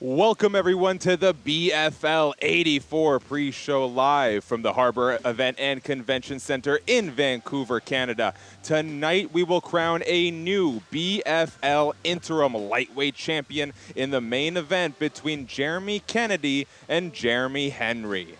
Welcome, everyone, to the BFL84 pre-show live from the Harbour Event and Convention Centre in Vancouver, Canada. Tonight, we will crown a new BFL interim lightweight champion in the main event between Jeremy Kennedy and Jeremy Henry.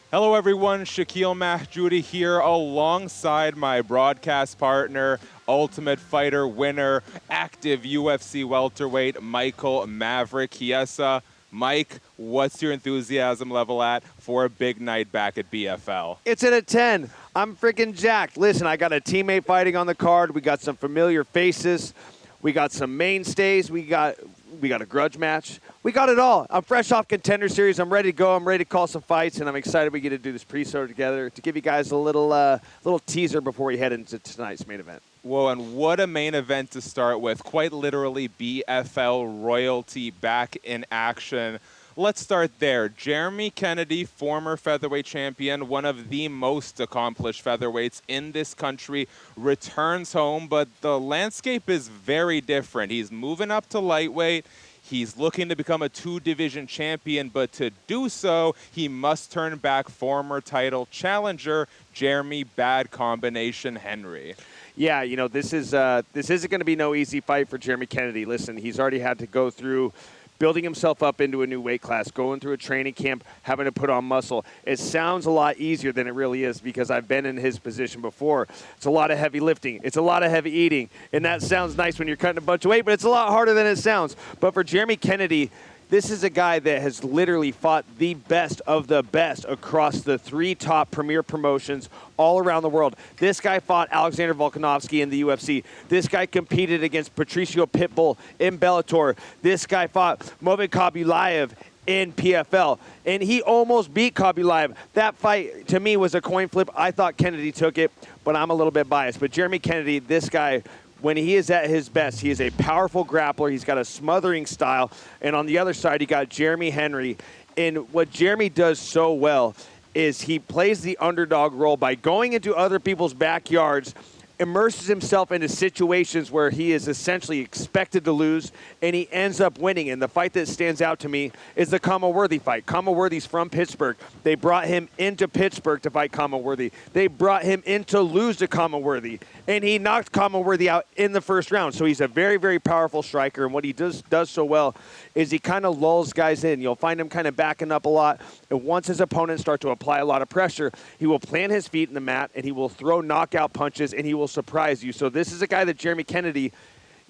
Hello, everyone. Shaquille Mahjoudi here alongside my broadcast partner, Ultimate Fighter winner, active UFC welterweight, Michael Maverick Chiesa. Mike, what's your enthusiasm level at for a big night back at BFL? It's at a 10. I'm freaking jacked. Listen, I got a teammate fighting on the card. We got some familiar faces. We got some mainstays. We got a grudge match. We got it all. I'm fresh off Contender Series. I'm ready to go. I'm ready to call some fights, and I'm excited we get to do this pre-show together to give you guys a little teaser before we head into tonight's main event. Whoa, and what a main event to start with. Quite literally BFL royalty back in action. Let's start there. Jeremy Kennedy, former featherweight champion, one of the most accomplished featherweights in this country, returns home, but the landscape is very different. He's moving up to lightweight. He's looking to become a two-division champion, but to do so, he must turn back former title challenger Jeremy Bad Combination Henry. Yeah, you know, this isn't going to be no easy fight for Jeremy Kennedy. Listen, he's already had to go through building himself up into a new weight class, going through a training camp, having to put on muscle. It sounds a lot easier than it really is because I've been in his position before. It's a lot of heavy lifting. It's a lot of heavy eating. And that sounds nice when you're cutting a bunch of weight, but it's a lot harder than it sounds. But for Jeremy Kennedy, this is a guy that has literally fought the best of the best across the three top premier promotions all around the world. This guy fought Alexander Volkanovski in the UFC. This guy competed against Patricio Pitbull in Bellator. This guy fought Movit Khabulaev in PFL, and he almost beat Khabulaev. That fight, to me, was a coin flip. I thought Kennedy took it, but I'm a little bit biased. But Jeremy Kennedy, this guy, when he is at his best, he is a powerful grappler. He's got a smothering style. And on the other side, you got Jeremy Henry. And what Jeremy does so well is he plays the underdog role by going into other people's backyards, immerses himself into situations where he is essentially expected to lose, and he ends up winning. And the fight that stands out to me is the Kama Worthy fight. Kama Worthy's from Pittsburgh. They brought him into Pittsburgh to fight Kama Worthy. They brought him in to lose to Kama Worthy, and he knocked Kama Worthy out in the first round. So he's a very, very powerful striker, and what he does so well is he kind of lulls guys in. You'll find him kind of backing up a lot, and once his opponents start to apply a lot of pressure, he will plant his feet in the mat, and he will throw knockout punches, and he will surprise you. So this is a guy that Jeremy Kennedy,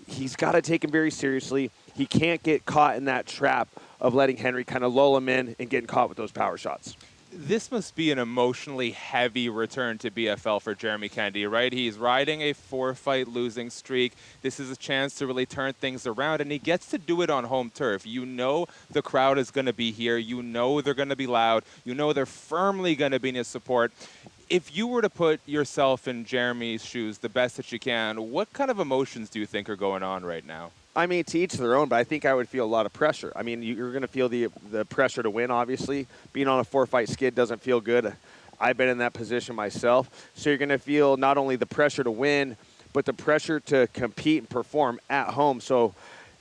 he's got to take him very seriously. He can't get caught in that trap of letting Henry kind of lull him in and getting caught with those power shots. This must be an emotionally heavy return to BFL for Jeremy Kennedy, right? He's riding a 4-fight losing streak. This is a chance to really turn things around, and he gets to do it on home turf. You know the crowd is going to be here. You know they're going to be loud. You know they're firmly going to be in his support. If you were to put yourself in Jeremy's shoes the best that you can, what kind of emotions do you think are going on right now? I mean, to each their own, but I think I would feel a lot of pressure. I mean, you're going to feel the pressure to win, obviously. Being on a 4-fight skid doesn't feel good. I've been in that position myself. So you're going to feel not only the pressure to win, but the pressure to compete and perform at home. So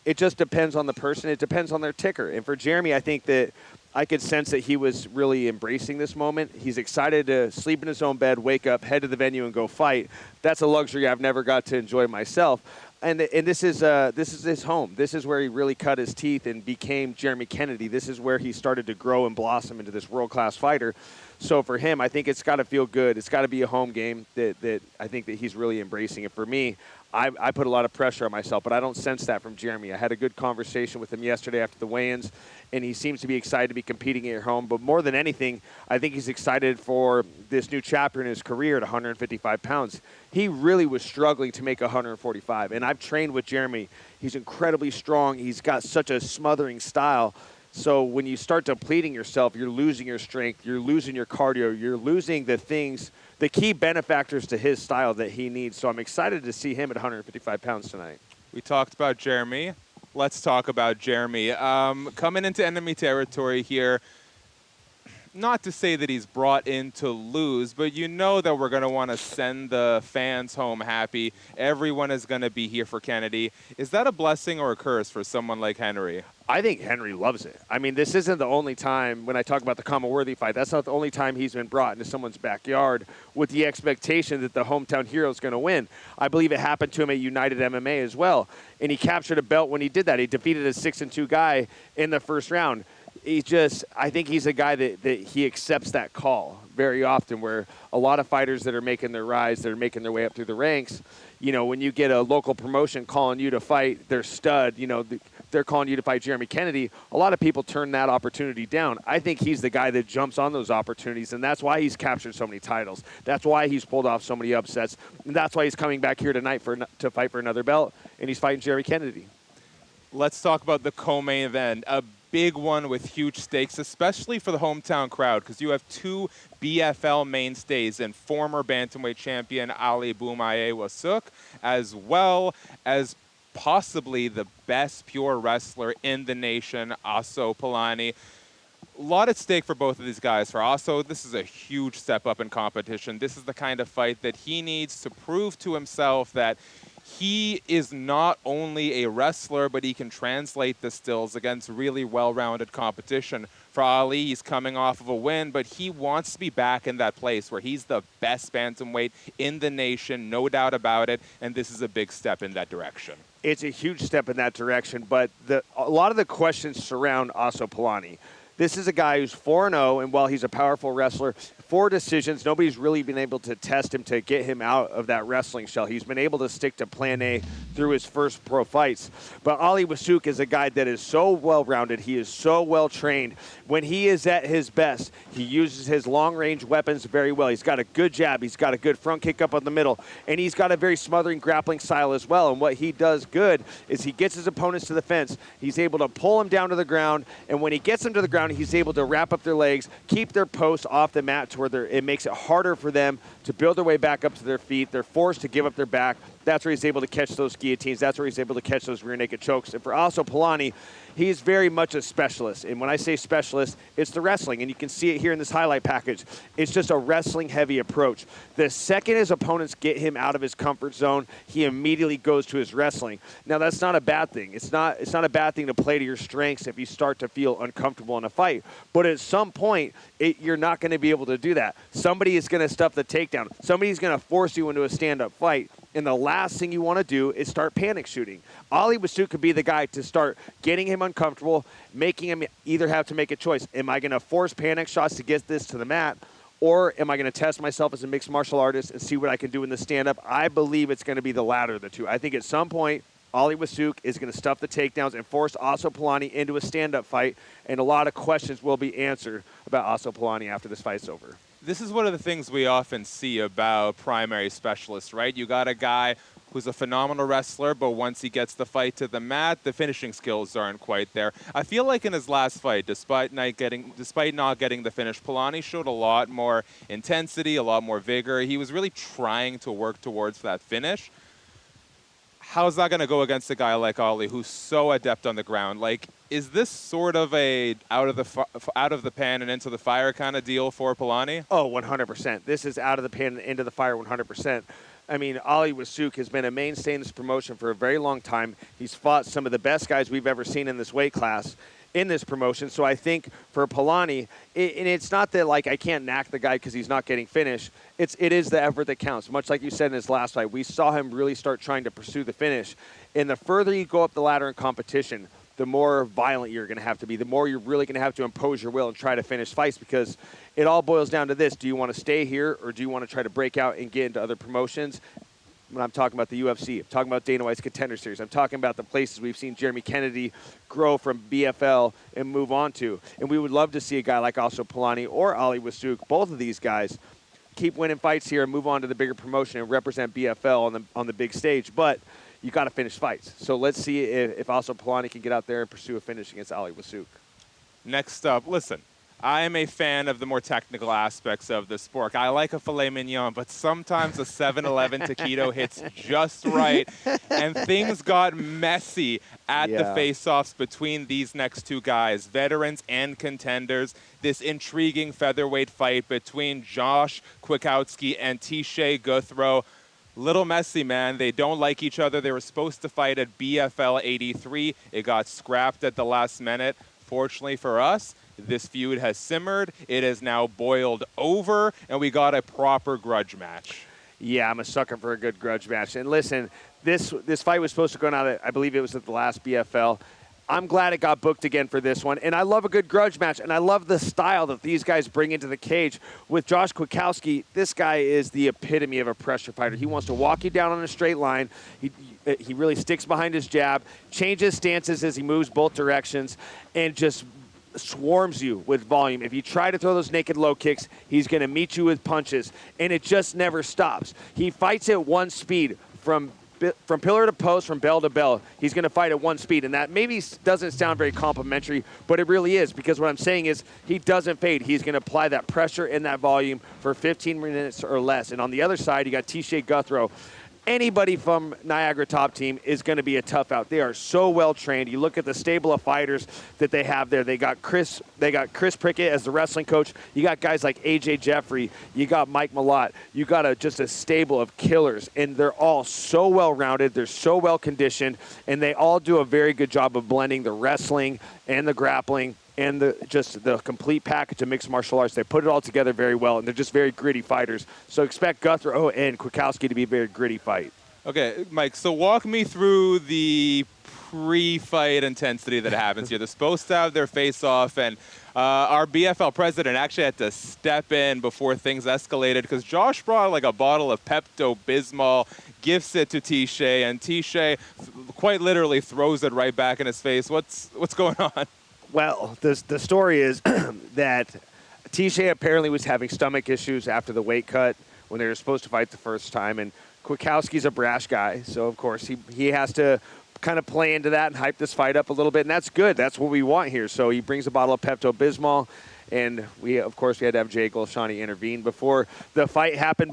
it just depends on the person. It depends on their ticker. And for Jeremy, I think that I could sense that he was really embracing this moment. He's excited to sleep in his own bed, wake up, head to the venue, and go fight. That's a luxury I've never got to enjoy myself. And this is his home. This is where he really cut his teeth and became Jeremy Kennedy. This is where he started to grow and blossom into this world-class fighter. So for him, I think it's got to feel good. It's got to be a home game that I think that he's really embracing it. For me, I put a lot of pressure on myself, but I don't sense that from Jeremy. I had a good conversation with him yesterday after the weigh-ins, and he seems to be excited to be competing at home. But more than anything, I think he's excited for this new chapter in his career at 155 pounds. He really was struggling to make 145, and I've trained with Jeremy. He's incredibly strong. He's got such a smothering style. So when you start depleting yourself, you're losing your strength, you're losing your cardio, you're losing the things, the key benefactors to his style that he needs. So I'm excited to see him at 155 pounds tonight. We talked about Jeremy. Let's talk about Jeremy. Coming into enemy territory here, not to say that he's brought in to lose, but you know that we're going to want to send the fans home happy. Everyone is going to be here for Kennedy. Is that a blessing or a curse for someone like Henry? I think Henry loves it. I mean, this isn't the only time when I talk about the Commonworthy fight. That's not the only time he's been brought into someone's backyard with the expectation that the hometown hero is going to win. I believe it happened to him at United MMA as well, and he captured a belt when he did that. He defeated a 6-2 guy in the first round. I think he's a guy that he accepts that call very often, where a lot of fighters that are making their rise, that are making their way up through the ranks, you know, when you get a local promotion calling you to fight their stud, you know, they're calling you to fight Jeremy Kennedy, a lot of people turn that opportunity down. I think he's the guy that jumps on those opportunities, and that's why he's captured so many titles. That's why he's pulled off so many upsets, and that's why he's coming back here tonight to fight for another belt, and he's fighting Jeremy Kennedy. Let's talk about the co-main event. A big one with huge stakes, especially for the hometown crowd, because you have two BFL mainstays and former bantamweight champion Ali Boumaye Wassouk, as well as possibly the best pure wrestler in the nation, Aso Polani. A lot at stake for both of these guys. For Aso, this is a huge step up in competition. This is the kind of fight that he needs to prove to himself that he is not only a wrestler, but he can translate the stills against really well-rounded competition. For Ali, he's coming off of a win, but he wants to be back in that place where he's the best bantamweight in the nation, no doubt about it, and this is a big step in that direction. It's a huge step in that direction, but a lot of the questions surround Aso Polani. This is a guy who's 4-0, and while he's a powerful wrestler, 4 decisions, nobody's really been able to test him to get him out of that wrestling shell. He's been able to stick to plan A through his first pro fights. But Ali Wassouk is a guy that is so well-rounded. He is so well-trained. When he is at his best, he uses his long-range weapons very well. He's got a good jab. He's got a good front kick up on the middle. And he's got a very smothering grappling style as well. And what he does good is he gets his opponents to the fence. He's able to pull them down to the ground. And when he gets them to the ground, he's able to wrap up their legs, keep their posts off the mat to where it makes it harder for them to build their way back up to their feet. They're forced to give up their back. That's where he's able to catch those guillotines. That's where he's able to catch those rear naked chokes. And for Aso Polani, he's very much a specialist. And when I say specialist, it's the wrestling. And you can see it here in this highlight package. It's just a wrestling-heavy approach. The second his opponents get him out of his comfort zone, he immediately goes to his wrestling. Now, that's not a bad thing. It's not a bad thing to play to your strengths if you start to feel uncomfortable in a fight. But at some point, you're not going to be able to do that. Somebody is going to stuff the takedown. Somebody's going to force you into a stand-up fight. And the last thing you want to do is start panic shooting. Ali Wassouk could be the guy to start getting him uncomfortable, making him either have to make a choice. Am I going to force panic shots to get this to the mat, or am I going to test myself as a mixed martial artist and see what I can do in the stand-up? I believe it's going to be the latter of the two. I think at some point, Ali Wassouk is going to stuff the takedowns and force Aso Polani into a stand-up fight, and a lot of questions will be answered about Aso Polani after this fight's over. This is one of the things we often see about primary specialists, right? You got a guy who's a phenomenal wrestler, but once he gets the fight to the mat, the finishing skills aren't quite there. I feel like in his last fight, despite not getting the finish, Polani showed a lot more intensity, a lot more vigor. He was really trying to work towards that finish. How's that going to go against a guy like Ali, who's so adept on the ground? Like, is this sort of a out of the pan and into the fire kind of deal for Polani? Oh, 100%. This is out of the pan and into the fire 100%. I mean, Ali Wassouk has been a mainstay in this promotion for a very long time. He's fought some of the best guys we've ever seen in this weight class in this promotion. So I think for Polani, and it's not that like I can't knack the guy because he's not getting finished. It is the effort that counts. Much like you said in his last fight, we saw him really start trying to pursue the finish. And the further you go up the ladder in competition, the more violent you're going to have to be, the more you're really going to have to impose your will and try to finish fights, because it all boils down to this. Do you want to stay here, or do you want to try to break out and get into other promotions? When I'm talking about the UFC, I'm talking about Dana White's Contender Series. I'm talking about the places we've seen Jeremy Kennedy grow from BFL and move on to. And we would love to see a guy like Aso Polani or Ali Wassouk, both of these guys, keep winning fights here and move on to the bigger promotion and represent BFL on the big stage. But you got to finish fights. So let's see if Aso Polani can get out there and pursue a finish against Ali Wassouk. Next up, listen, I am a fan of the more technical aspects of the sport. I like a filet mignon, but sometimes a 7-Eleven taquito hits just right, and things got messy at the face-offs between these next two guys, veterans and contenders. This intriguing featherweight fight between Josh Quakowski and Tishay Guthro. Little messy, man. They don't like each other. They were supposed to fight at BFL83. It got scrapped at the last minute. Fortunately for us, this feud has simmered. It has now boiled over, and we got a proper grudge match. Yeah, I'm a sucker for a good grudge match. And listen, this fight was supposed to go out, I believe it was at the last BFL. I'm glad it got booked again for this one. And I love a good grudge match, and I love the style that these guys bring into the cage. With Josh Quakowski, this guy is the epitome of a pressure fighter. He wants to walk you down on a straight line. He really sticks behind his jab, changes stances as he moves both directions, and just swarms you with volume. If you try to throw those naked low kicks, he's going to meet you with punches, and it just never stops. He fights at one speed from pillar to post, from bell to bell. He's going to fight at one speed, and that maybe doesn't sound very complimentary, but it really is, because what I'm saying is he doesn't fade. He's going to apply that pressure and that volume for 15 minutes or less. And on the other side, you got Tishay Guthro. Anybody from Niagara Top Team is going to be a tough out. They are so well trained. You look at the stable of fighters that they have there. They got Chris Prickett as the wrestling coach. You got guys like AJ Jeffrey. You got Mike Malott. You got just a stable of killers, and they're all so well rounded. They're so well conditioned, and they all do a very good job of blending the wrestling and the grappling and the complete package of mixed martial arts. They put it all together very well, and they're just very gritty fighters. So expect Guthro and Quakowski to be a very gritty fight. Okay, Mike, so walk me through the pre-fight intensity that happens here. They're supposed to have their face-off, and our BFL president actually had to step in before things escalated, because Josh brought like a bottle of Pepto-Bismol, gifts it to Tishay, and Tishay quite literally throws it right back in his face. What's going on? Well, the story is that Tishay apparently was having stomach issues after the weight cut when they were supposed to fight the first time, and Quakowski's a brash guy, so of course he has to kind of play into that and hype this fight up a little bit, and that's good. That's what we want here. So he brings a bottle of Pepto-Bismol, and we had to have Jay Golshani intervene before the fight happened,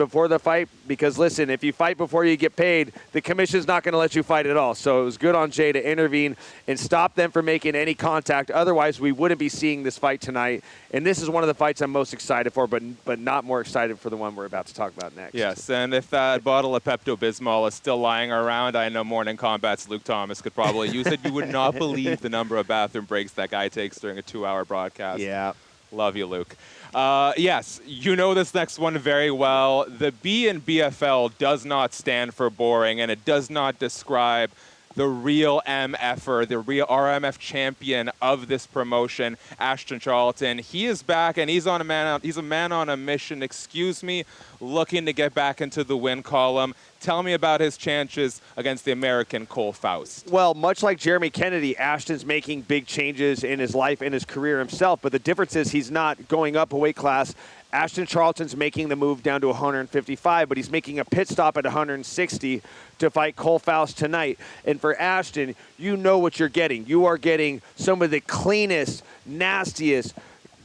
because listen, if you fight before you get paid, the commission's not going to let you fight at all. So it was good on Jay to intervene and stop them from making any contact. Otherwise, we wouldn't be seeing this fight tonight. And this is one of the fights I'm most excited for, but not more excited for the one we're about to talk about next. Yes, and if that bottle of Pepto-Bismol is still lying around, I know Morning Combat's Luke Thomas could probably use it. You would not believe the number of bathroom breaks that guy takes during a 2-hour broadcast. Yeah. Love you, Luke. Yes, you know this next one very well. The B in BFL does not stand for boring, and it does not describe the real MFer, the real RMF champion of this promotion, Ashton Charlton. He is back, and he's a man on a mission, looking to get back into the win column. Tell me about his chances against the American Cole Faust. Well, much like Jeremy Kennedy, Ashton's making big changes in his life and his career himself, but the difference is he's not going up a weight class. Ashton Charlton's making the move down to 155, but he's making a pit stop at 160 to fight Cole Faust tonight. And for Ashton, you know what you're getting. You are getting some of the cleanest, nastiest,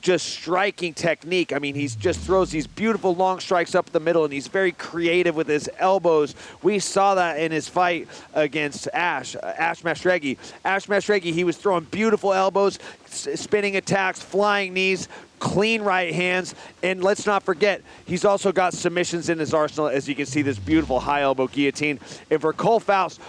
just striking technique. I mean, he just throws these beautiful long strikes up the middle, and he's very creative with his elbows. We saw that in his fight against Ash Masregi. Ash Masregi, he was throwing beautiful elbows, spinning attacks, flying knees, clean right hands, and let's not forget, he's also got submissions in his arsenal, as you can see, this beautiful high elbow guillotine. And for Cole Faust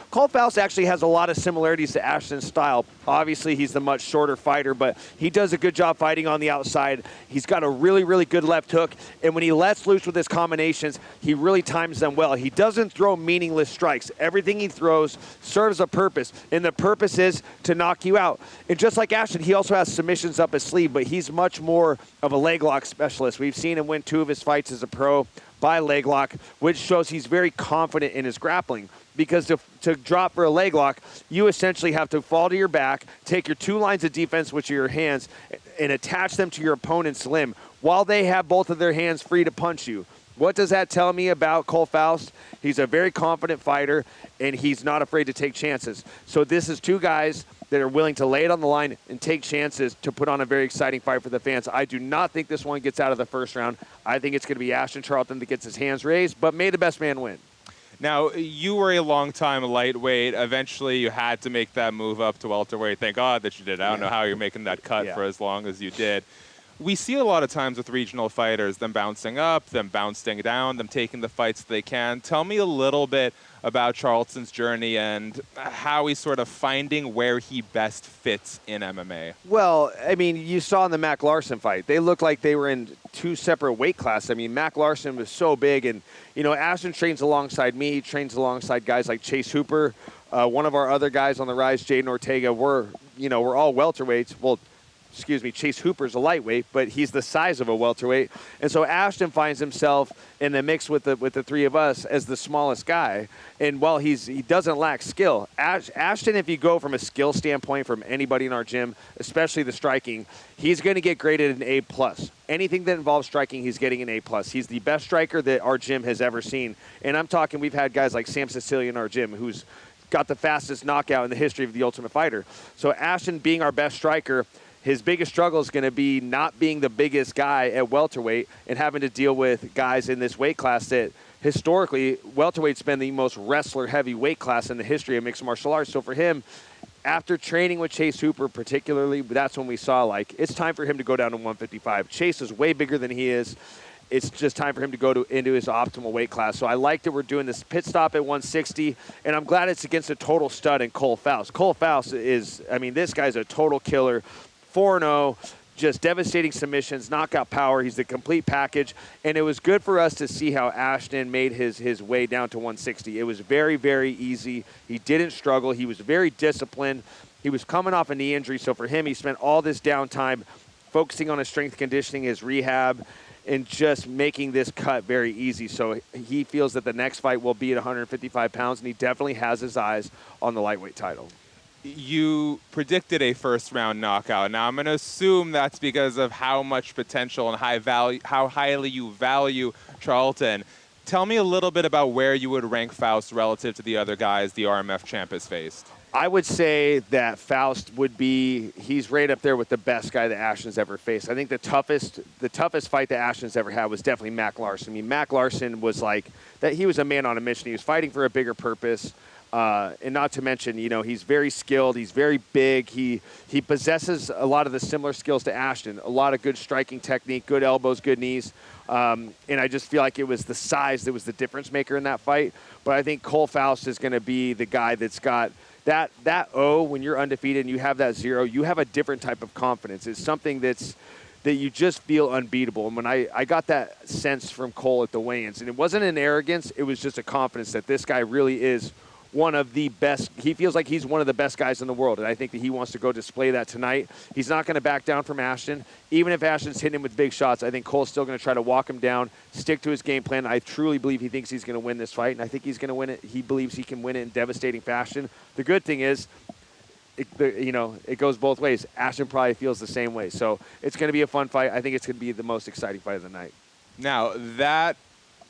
actually has a lot of similarities to Ashton's style. Obviously, he's the much shorter fighter, but he does a good job fighting on the outside. He's got a really, really good left hook, and when he lets loose with his combinations, he really times them well. He doesn't throw meaningless strikes. Everything he throws serves a purpose, and the purpose is to knock you out. And just like Ashton, he also has submissions up his sleeve, but he's much more of a leg lock specialist. We've seen him win 2 of his fights as a pro by leg lock, which shows he's very confident in his grappling. Because to drop for a leg lock, you essentially have to fall to your back, take your 2 lines of defense, which are your hands, and attach them to your opponent's limb while they have both of their hands free to punch you. What does that tell me about Cole Faust? He's a very confident fighter, and he's not afraid to take chances. So this is 2 guys that are willing to lay it on the line and take chances to put on a very exciting fight for the fans. I do not think this one gets out of the first round. I think it's going to be Ashton Charlton that gets his hands raised, but may the best man win. Now, you were a long-time lightweight. Eventually, you had to make that move up to welterweight. Thank God that you did. I don't know how you're making that cut for as long as you did. We see a lot of times with regional fighters, them bouncing up, them bouncing down, them taking the fights they can. Tell me a little bit about Charlton's journey and how he's sort of finding where he best fits in MMA. Well, I mean, you saw in the Mac Larson fight, they looked like they were in two separate weight classes. I mean, Mac Larson was so big, and, you know, Ashton trains alongside me. He trains alongside guys like Chase Hooper. One of our other guys on the rise, Jaden Ortega, we're all welterweights. Well, Chase Hooper's a lightweight, but he's the size of a welterweight. And so Ashton finds himself in the mix with the three of us as the smallest guy. And while he doesn't lack skill, Ashton, if you go from a skill standpoint from anybody in our gym, especially the striking, he's going to get graded an A+. Anything that involves striking, he's getting an A+. He's the best striker that our gym has ever seen. And I'm talking, we've had guys like Sam Sicilian in our gym who's got the fastest knockout in the history of The Ultimate Fighter. So Ashton being our best striker, his biggest struggle is going to be not being the biggest guy at welterweight and having to deal with guys in this weight class that historically, welterweight's been the most wrestler-heavy weight class in the history of mixed martial arts. So for him, after training with Chase Hooper particularly, that's when we saw, like, it's time for him to go down to 155. Chase is way bigger than he is. It's just time for him to go into his optimal weight class. So I like that we're doing this pit stop at 160, and I'm glad it's against a total stud in Cole Faust. Cole Faust is, I mean, this guy's a total killer. 4-0, just devastating submissions, knockout power. He's the complete package. And it was good for us to see how Ashton made his way down to 160. It was very, very easy. He didn't struggle. He was very disciplined. He was coming off a knee injury. So for him, he spent all this downtime focusing on his strength conditioning, his rehab, and just making this cut very easy. So he feels that the next fight will be at 155 pounds, and he definitely has his eyes on the lightweight title. You predicted a first-round knockout. Now, I'm going to assume that's because of how much potential and how highly you value Charlton. Tell me a little bit about where you would rank Faust relative to the other guys the RMF champ has faced. I would say that Faust he's right up there with the best guy that Ashton's ever faced. I think the toughest fight that Ashton's ever had was definitely Mac Larson. I mean, Mac Larson was like that. He was a man on a mission. He was fighting for a bigger purpose. And not to mention, you know, he's very skilled. He's very big. He possesses a lot of the similar skills to Ashton. A lot of good striking technique, good elbows, good knees. And I just feel like it was the size that was the difference maker in that fight. But I think Cole Faust is going to be the guy that's got that O. When you're undefeated and you have that 0, you have a different type of confidence. It's something that you just feel unbeatable. And when I got that sense from Cole at the weigh-ins, and it wasn't an arrogance, it was just a confidence that this guy really is one of the best. He feels like he's one of the best guys in the world, and I think that he wants to go display that tonight. He's not going to back down from Ashton. Even if Ashton's hitting him with big shots, I think Cole's still going to try to walk him down, stick to his game plan. I truly believe he thinks he's going to win this fight, and I think he's going to win it. He believes he can win it in devastating fashion. The good thing is, it goes both ways. Ashton probably feels the same way. So it's going to be a fun fight. I think it's going to be the most exciting fight of the night. Now, that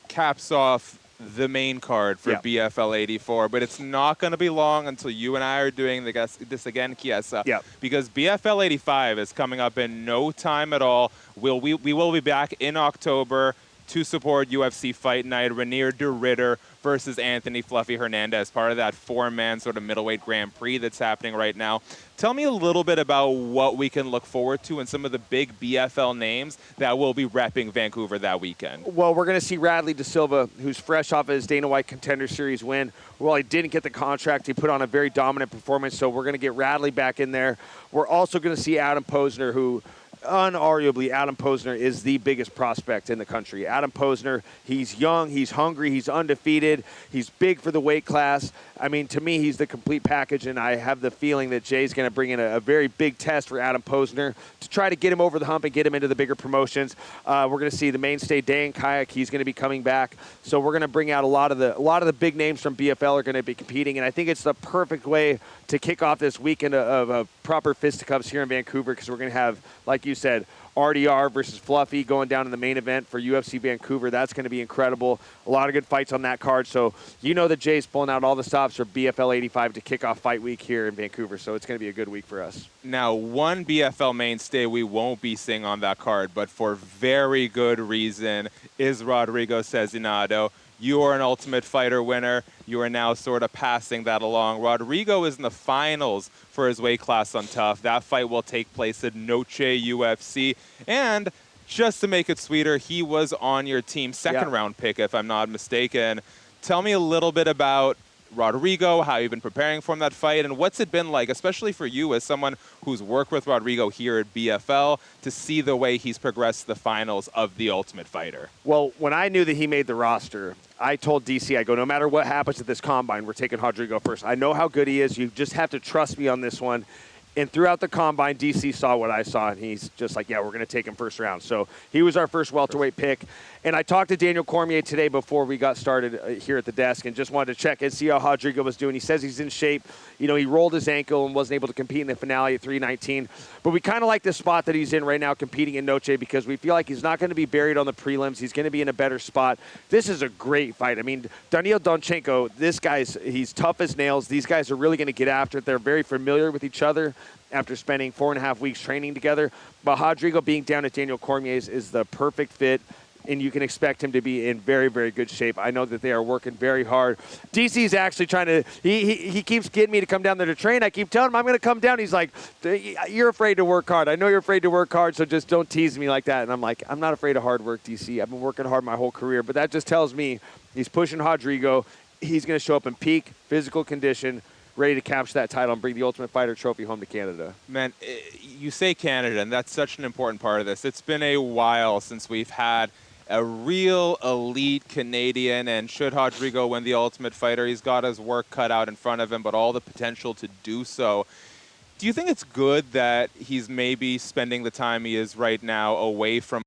caps off the main card for BFL84, but it's not going to be long until you and I are doing this again, Chiesa, because BFL85 is coming up in no time at all. We will be back in October to support UFC Fight Night, Ranier de Ridder versus Anthony Fluffy Hernandez, part of that 4-man sort of middleweight Grand Prix that's happening right now. Tell me a little bit about what we can look forward to and some of the big BFL names that will be repping Vancouver that weekend. Well, we're going to see Radley De Silva, who's fresh off his Dana White Contender Series win. While he didn't get the contract, he put on a very dominant performance, so we're going to get Radley back in there. We're also going to see Adam Posner, who unarguably, Adam Posner is the biggest prospect in the country. Adam Posner, he's young, he's hungry, he's undefeated, he's big for the weight class. I mean, to me, he's the complete package, and I have the feeling that Jay's going to bring in a very big test for Adam Posner to try to get him over the hump and get him into the bigger promotions. We're going to see the mainstay Dan Kayak. He's going to be coming back, so we're going to bring out a lot of the big names from BFL are going to be competing, and I think it's the perfect way to kick off this weekend of proper fisticuffs here in Vancouver, because we're going to have, like you said, RDR versus Fluffy going down in the main event for UFC Vancouver. That's going to be incredible. A lot of good fights on that card. So you know that Jay's pulling out all the stops for BFL85 to kick off fight week here in Vancouver. So it's going to be a good week for us. Now, one BFL mainstay we won't be seeing on that card, but for very good reason, is Rodrigo Cezinado. You are an Ultimate Fighter winner. You are now sort of passing that along. Rodrigo is in the finals for his weight class on Tough. That fight will take place at Noche UFC. And just to make it sweeter, he was on your team second round pick, if I'm not mistaken. Tell me a little bit about Rodrigo, how you've been preparing for that fight, and what's it been like, especially for you as someone who's worked with Rodrigo here at BFL, to see the way he's progressed to the finals of the Ultimate Fighter? Well, when I knew that he made the roster, I told DC, I go, no matter what happens at this combine, we're taking Rodrigo first. I know how good he is. You just have to trust me on this one. And throughout the combine, DC saw what I saw, and he's just like, yeah, we're going to take him first round. So he was our first welterweight pick. And I talked to Daniel Cormier today before we got started here at the desk and just wanted to check and see how Rodrigo was doing. He says he's in shape. You know, he rolled his ankle and wasn't able to compete in the finale at 319. But we kind of like the spot that he's in right now competing in Noche because we feel like he's not going to be buried on the prelims. He's going to be in a better spot. This is a great fight. I mean, Daniil Donchenko, he's tough as nails. These guys are really going to get after it. They're very familiar with each other after spending 4.5 weeks training together. But Rodrigo being down at Daniel Cormier's is the perfect fit, and you can expect him to be in very, very good shape. I know that they are working very hard. DC's actually trying to, he keeps getting me to come down there to train. I keep telling him I'm going to come down. He's like, you're afraid to work hard. I know you're afraid to work hard, so just don't tease me like that. And I'm like, I'm not afraid of hard work, DC. I've been working hard my whole career. But that just tells me he's pushing Rodrigo. He's going to show up in peak physical condition, ready to capture that title and bring the Ultimate Fighter trophy home to Canada. Man, you say Canada, and that's such an important part of this. It's been a while since we've had a real elite Canadian, and should Rodrigo win the Ultimate Fighter, he's got his work cut out in front of him, but all the potential to do so. Do you think it's good that he's maybe spending the time he is right now away from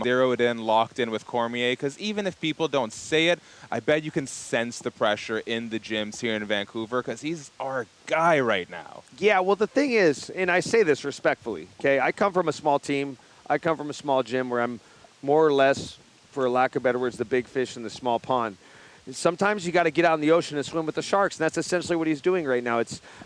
zeroed in, locked in with Cormier? Because even if people don't say it, I bet you can sense the pressure in the gyms here in Vancouver because he's our guy right now. Yeah, well, the thing is, and I say this respectfully, okay, I come from a small team. I come from a small gym where I'm more or less, for lack of better words, the big fish in the small pond. Sometimes you got to get out in the ocean and swim with the sharks, and that's essentially what he's doing right now.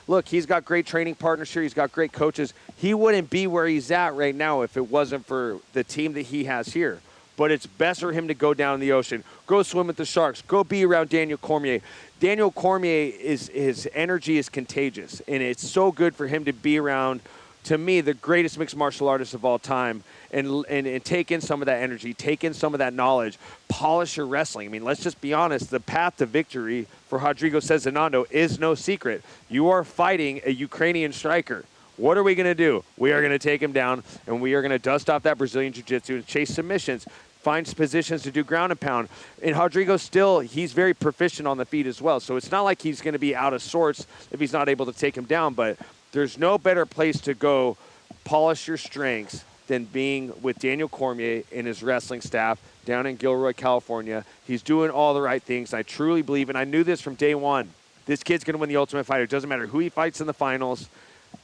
Look, he's got great training partners here. He's got great coaches. He wouldn't be where he's at right now if it wasn't for the team that he has here. But it's best for him to go down in the ocean, go swim with the sharks, go be around Daniel Cormier. Daniel Cormier, his energy is contagious, and it's so good for him to be around, to me, the greatest mixed martial artist of all time, and take in some of that energy, take in some of that knowledge, polish your wrestling. I mean, let's just be honest. The path to victory for Rodrigo Cezinando is no secret. You are fighting a Ukrainian striker. What are we going to do? We are going to take him down, and we are going to dust off that Brazilian jiu-jitsu and chase submissions, find positions to do ground and pound. And Rodrigo he's very proficient on the feet as well. So it's not like he's going to be out of sorts if he's not able to take him down, but there's no better place to go polish your strengths than being with Daniel Cormier and his wrestling staff down in Gilroy, California. He's doing all the right things. I truly believe, and I knew this from day one, this kid's going to win the Ultimate Fighter. It doesn't matter who he fights in the finals.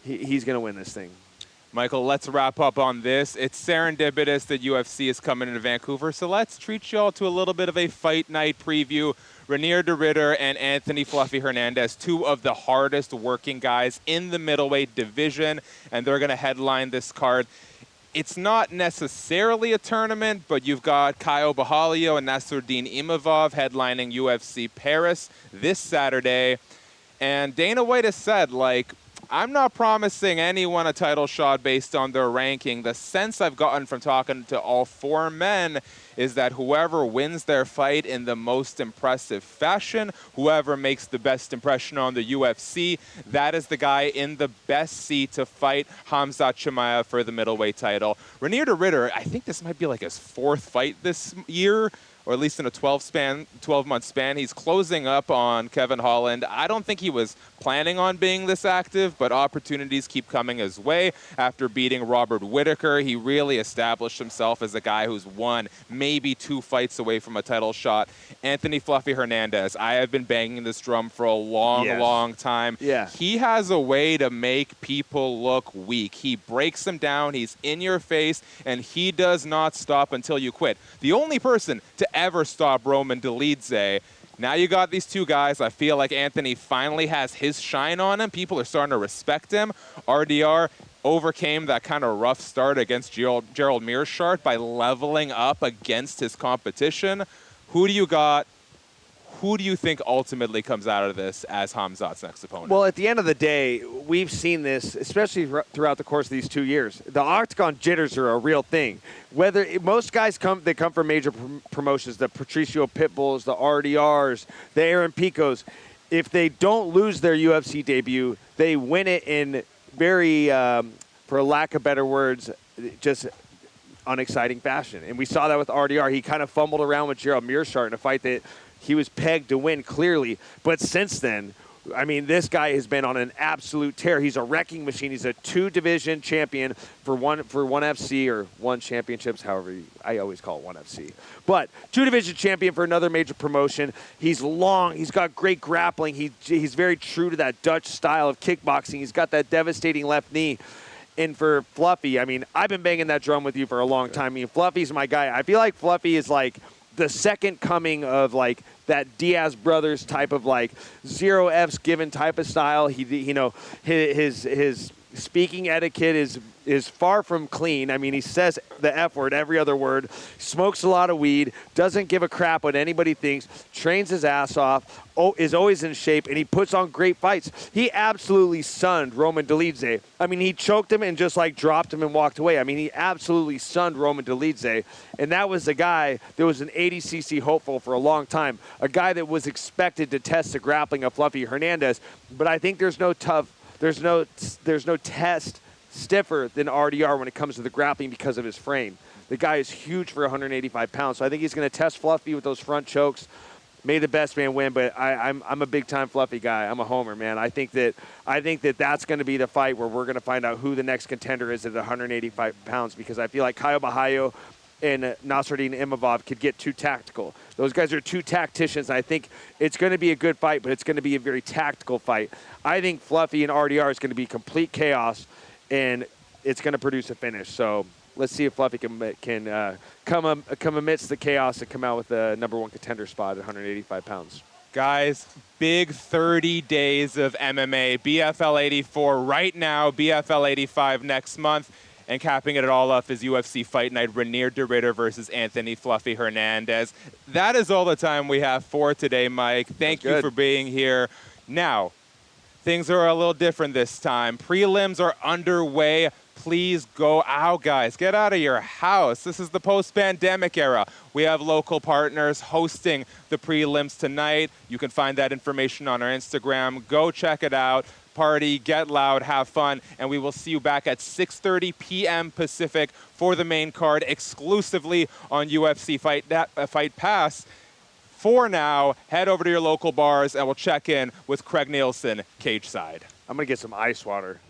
He's going to win this thing. Michael, let's wrap up on this. It's serendipitous that UFC is coming into Vancouver, so let's treat you all to a little bit of a fight night preview. Ranier de Ridder and Anthony Fluffy Hernandez, two of the hardest working guys in the middleweight division, and they're going to headline this card. It's not necessarily a tournament, but you've got Caio Borralho and Nassourdine Imavov headlining UFC Paris this Saturday. And Dana White has said, I'm not promising anyone a title shot based on their ranking. The sense I've gotten from talking to all four men is that whoever wins their fight in the most impressive fashion, whoever makes the best impression on the UFC, that is the guy in the best seat to fight Khamzat Chimaev for the middleweight title. Ranier de Ridder, I think this might be his fourth fight this year, or at least in a 12-month span. He's closing up on Kevin Holland. I don't think he was planning on being this active, but opportunities keep coming his way. After beating Robert Whittaker, he really established himself as a guy who's won maybe 2 fights away from a title shot. Anthony Fluffy Hernandez, I have been banging this drum for a long time. Yeah. He has a way to make people look weak. He breaks them down, he's in your face, and he does not stop until you quit. The only person to ever stop Roman Dolidze. Now you got these 2 guys. I feel like Anthony finally has his shine on him. People are starting to respect him. RDR overcame that kind of rough start against Gerald Mearshart by leveling up against his competition. Who do you got? Who do you think ultimately comes out of this as Khamzat's next opponent? Well, at the end of the day, we've seen this, especially throughout the course of these 2 years. The octagon jitters are a real thing. Whether most guys come from major promotions, the Patricio Pitbulls, the RDRs, the Aaron Picos. If they don't lose their UFC debut, they win it in very, for lack of better words, just unexciting fashion. And we saw that with RDR. He kind of fumbled around with Gerald Mearshart in a fight that he was pegged to win clearly. But since then, I mean, this guy has been on an absolute tear. He's a wrecking machine. He's a 2-division champion for one FC or 1 championships, however, I always call it 1 FC. But 2-division champion for another major promotion. He's long. He's got great grappling. He's very true to that Dutch style of kickboxing. He's got that devastating left knee. And for Fluffy, I mean, I've been banging that drum with you for a long time. I mean, Fluffy's my guy. I feel like Fluffy is like the second coming of like that Diaz brothers type of like 0 F's given type of style. His speaking etiquette is far from clean. I mean, he says the F word every other word, smokes a lot of weed, doesn't give a crap what anybody thinks, trains his ass off, is always in shape, and he puts on great fights. He absolutely sunned Roman Dolidze. I mean, he choked him and just like dropped him and walked away. I mean, he absolutely sunned Roman Dolidze, and that was a guy that was an 80cc hopeful for a long time, a guy that was expected to test the grappling of Fluffy Hernandez. But I think there's no test stiffer than RDR when it comes to the grappling because of his frame. The guy is huge for 185 pounds, so I think he's going to test Fluffy with those front chokes. May the best man win, but I'm a big-time Fluffy guy. I'm a homer, man. I think that that's going to be the fight where we're going to find out who the next contender is at 185 pounds, because I feel like Caio Bahayo and Nasruddin Imavov could get too tactical. Those guys are 2 tacticians. I think it's going to be a good fight, but it's going to be a very tactical fight. I think Fluffy and RDR is going to be complete chaos, and it's going to produce a finish. So let's see if Fluffy can come amidst the chaos and come out with the #1 contender spot at 185 pounds. Guys, big 30 days of MMA. BFL84 right now, BFL85 next month. And capping it all off is UFC Fight Night, Renier de Ridder versus Anthony Fluffy Hernandez. That is all the time we have for today, Mike. Thank you for being here. Now, things are a little different this time. Prelims are underway. Please go out, guys. Get out of your house. This is the post-pandemic era. We have local partners hosting the prelims tonight. You can find that information on our Instagram. Go check it out. Party, get loud, have fun, and we will see you back at 6:30 p.m. Pacific for the main card exclusively on UFC Fight Pass. For now, head over to your local bars and we'll check in with Craig Nielsen, cage side. I'm going to get some ice water.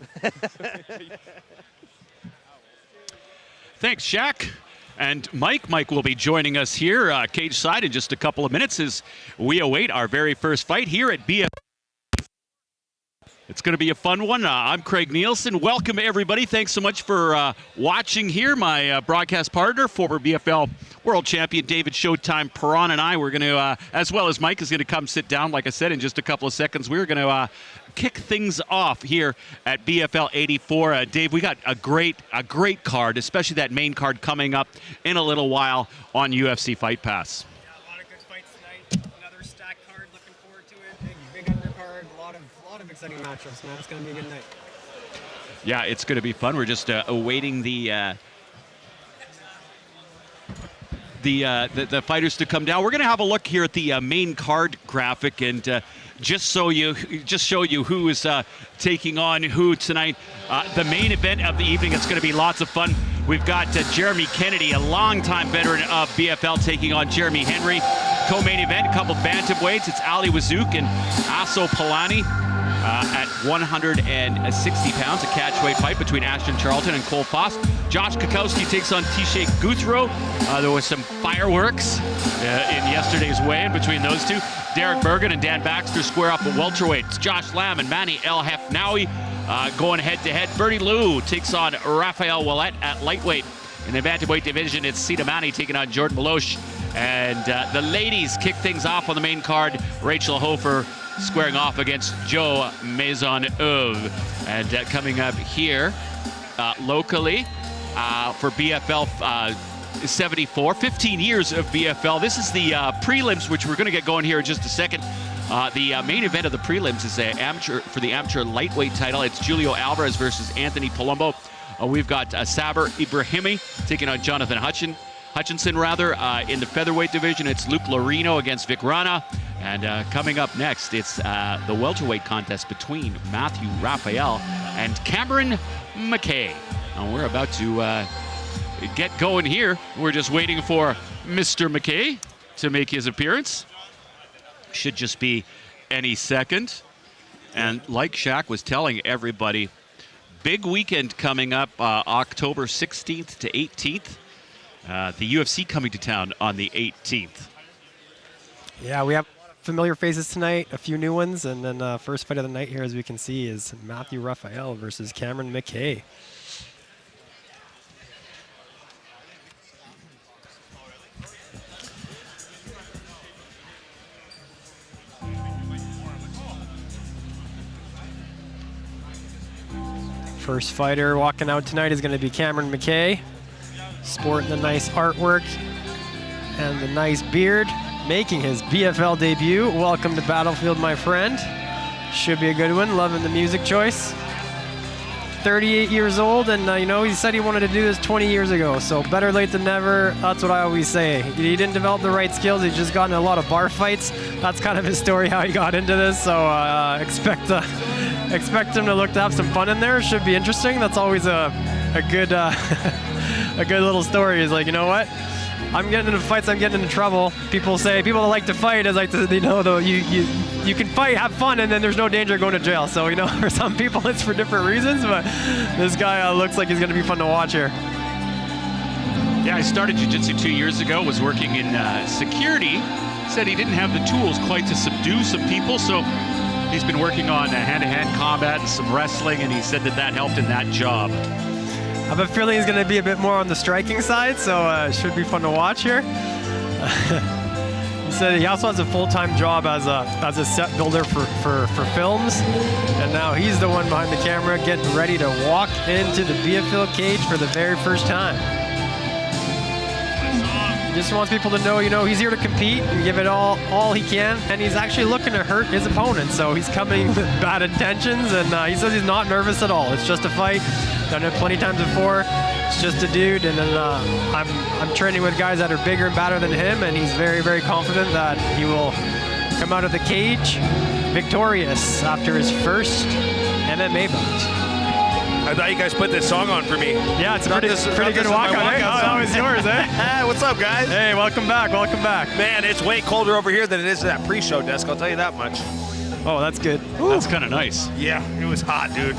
Thanks, Shaq. And Mike will be joining us here cage side in just a couple of minutes as we await our very first fight here at BFL. It's going to be a fun one. I'm Craig Nielsen. Welcome, everybody. Thanks so much for watching here. My broadcast partner, former BFL world champion David Showtime Perron, and I, we're going to, as well as Mike, is going to come sit down, like I said, in just a couple of seconds. We're going to kick things off here at BFL84. Dave, we got a great card, especially that main card coming up in a little while on UFC Fight Pass. A lot of good fights tonight. Another stacked card. Looking forward to it. Big undercard. A lot of exciting matchups, man. It's going to be a good night. Yeah, it's going to be fun. We're just awaiting the fighters to come down. We're going to have a look here at the main card graphic and just show you who is taking on who tonight. The main event of the evening. It's going to be lots of fun. We've got Jeremy Kennedy, a longtime veteran of BFL, taking on Jeremy Henry. Co-main event, a couple bantamweights. It's Ali Wazouk and Aso Palani. at 160 pounds, a catchweight fight between Ashton Charlton and Cole Faust. Josh Quakowski takes on Tisha Guthro. There was some fireworks in yesterday's weigh-in between those two. Derek Bergen and Dan Baxter square up at welterweight. It's Josh Lamb and Manny El Hefnaoui going head-to-head. Bertie Lou takes on Rafael Willett at lightweight. In the bantamweight division, it's Sita Mani taking on Jordan Maloche. And the ladies kick things off on the main card. Rachel Hofer squaring off against Joe Maisonneuve. And coming up here locally for BFL 74, 15 years of BFL. This is the prelims, which we're going to get going here in just a second. The main event of the prelims is for the amateur lightweight title. It's Julio Alvarez versus Anthony Palumbo. We've got Saber Ibrahimi taking on Jonathan Hutchinson. In the featherweight division, it's Luke Laurino against Vic Rana. And coming up next, it's the welterweight contest between Matthew Rafael and Cameron McKay. And we're about to get going here. We're just waiting for Mr. McKay to make his appearance. Should just be any second. And like Shaq was telling everybody, big weekend coming up, October 16th to 18th. The UFC coming to town on the 18th. Yeah, we have familiar faces tonight, a few new ones, and then first fight of the night here, as we can see, is Matthew Rafael versus Cameron McKay. First fighter walking out tonight is going to be Cameron McKay, sporting the nice artwork and the nice beard, making his BFL debut. Welcome to Battlefield, my friend. Should be a good one. Loving the music choice. 38 years old, and he said he wanted to do this 20 years ago, so better late than never. That's what I always say. He didn't develop the right skills. He's just gotten in a lot of bar fights. That's kind of his story, how he got into this, so expect him to look to have some fun in there. Should be interesting. That's always a good a good little story. Is like, you know what? I'm getting into fights, I'm getting into trouble. People that like to fight is like, you can fight, have fun, and then there's no danger of going to jail. So, for some people it's for different reasons, but this guy looks like he's going to be fun to watch here. Yeah, I started jiu-jitsu 2 years ago, was working in security. Said he didn't have the tools quite to subdue some people, so he's been working on hand-to-hand combat and some wrestling, and he said that helped in that job. I have a feeling he's going to be a bit more on the striking side, so it should be fun to watch here. He said he also has a full-time job as a set builder for films, and now he's the one behind the camera getting ready to walk into the BFL cage for the very first time. He just wants people to know, he's here to compete and give it all he can, and he's actually looking to hurt his opponent, so he's coming with bad intentions, and he says he's not nervous at all. It's just a fight. Done it plenty times before. It's just a dude, and then I'm training with guys that are bigger and badder than him, and he's very, very confident that he will come out of the cage victorious after his first MMA bout. I thought you guys put this song on for me. Yeah, it's a pretty good walk-on. That was yours, eh? What's up, guys? Hey, welcome back. Man, it's way colder over here than it is at that pre-show desk, I'll tell you that much. Oh, that's good. Ooh. That's kind of nice. Yeah, it was hot, dude.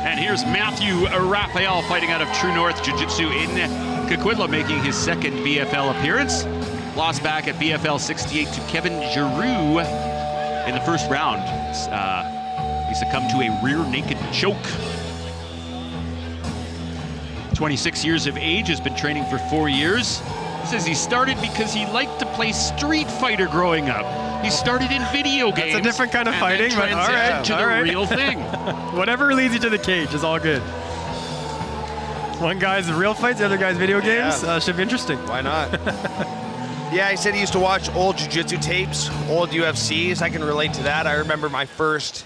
And here's Matthew Rafael fighting out of True North Jiu-Jitsu in Coquitlam, making his second BFL appearance. Lost back at BFL 68 to Kevin Giroux in the first round. He succumbed to a rear naked choke. 26 years of age, has been training for 4 years. He says he started because he liked to play Street Fighter growing up. He started in video games. It's a different kind of fighting, but all right. To the real thing. Whatever leads you to the cage is all good. One guy's real fights, the other guy's video games. Should be interesting. Why not? Yeah, he said he used to watch old jiu-jitsu tapes, old UFCs. I can relate to that. I remember the first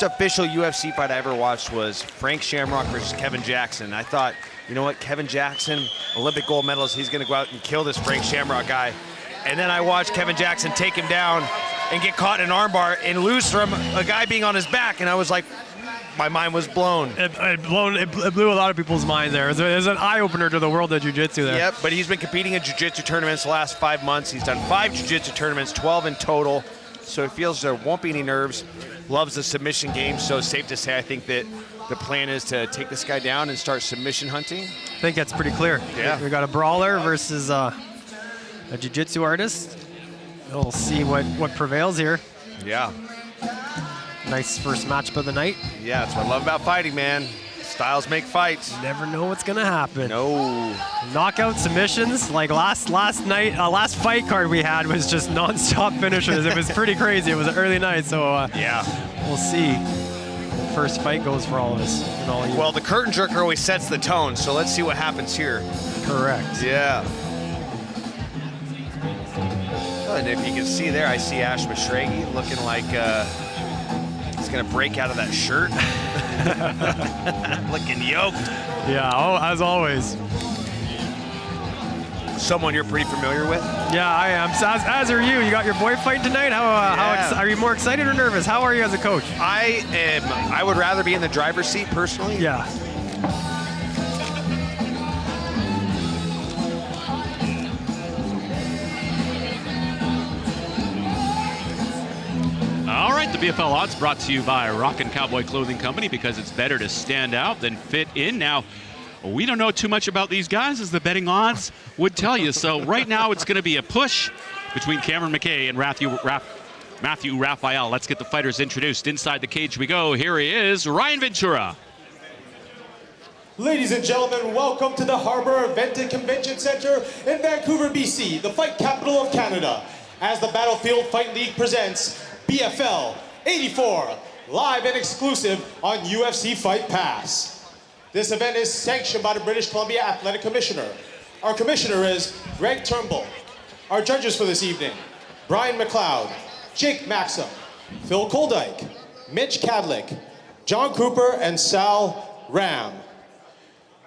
official UFC fight I ever watched was Frank Shamrock versus Kevin Jackson. I thought, you know what, Kevin Jackson, Olympic gold medalist, he's going to go out and kill this Frank Shamrock guy. And then I watched Kevin Jackson take him down and get caught in an armbar and lose from a guy being on his back. And I was like, my mind was blown. It blew a lot of people's minds there. It was an eye-opener to the world of jiu-jitsu there. Yep, but he's been competing in jiu-jitsu tournaments the last 5 months. He's done 5 jiu-jitsu tournaments, 12 in total. So he feels there won't be any nerves. Loves the submission game, so it's safe to say I think that the plan is to take this guy down and start submission hunting. I think that's pretty clear. Yeah. We got a brawler versus a jiu-jitsu artist. We'll see what prevails here. Yeah. Nice first matchup of the night. Yeah, that's what I love about fighting, man. Styles make fights. Never know what's gonna happen. No. Knockout submissions, like last night, last fight card we had was just non-stop finishers. It was pretty crazy. It was an early night, so Yeah. we'll see. First fight goes for all of us and all of you. Well, the curtain jerker always sets the tone, so let's see what happens here. Correct. Yeah. And if you can see there, I see Ash Mashragi looking like he's gonna break out of that shirt. Looking yoked. Yeah, as always. Someone you're pretty familiar with? Yeah, I am. So as are you. You got your boy fight tonight. How are you more excited or nervous? How are you as a coach? I would rather be in the driver's seat personally. Yeah. All right, the BFL odds brought to you by Rockin' Cowboy Clothing Company, because it's better to stand out than fit in. Now, we don't know too much about these guys, as the betting odds would tell you. So right now it's going to be a push between Cameron McKay and Matthew Rafael. Let's get the fighters introduced. Inside the cage we go. Here he is, Ryan Ventura. Ladies and gentlemen, welcome to the Harbour Convention Centre in Vancouver, BC, the fight capital of Canada, as the Battlefield Fight League presents BFL84, live and exclusive on UFC Fight Pass. This event is sanctioned by the British Columbia Athletic Commissioner. Our commissioner is Greg Turnbull. Our judges for this evening, Brian McLeod, Jake Maxim, Phil Koldyke, Mitch Cadlick, John Cooper, and Sal Ram.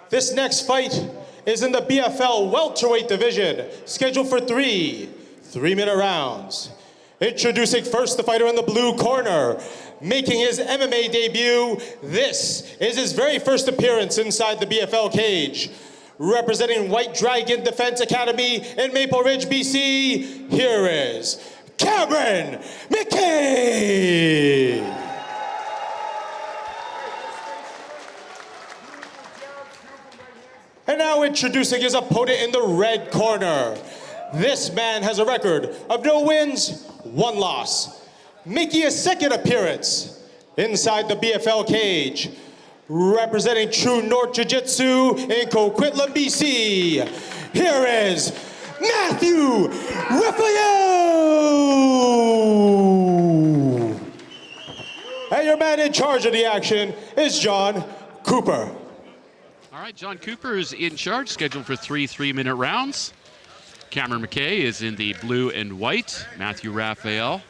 This next fight is in the BFL welterweight division, scheduled for 3 3-minute rounds. Introducing first the fighter in the blue corner, making his MMA debut. This is his very first appearance inside the BFL cage. Representing White Dragon Defense Academy in Maple Ridge, BC, here is Cameron McKay. And now introducing his opponent in the red corner. This man has a record of no wins, 1 loss. Making his second appearance inside the BFL cage. Representing True North Jiu-Jitsu in Coquitlam, BC. Here is Matthew Rafael. And your man in charge of the action is John Cooper. All right, John Cooper is in charge, scheduled for 3 3-minute rounds. Cameron McKay is in the blue and white. Matthew Rafael,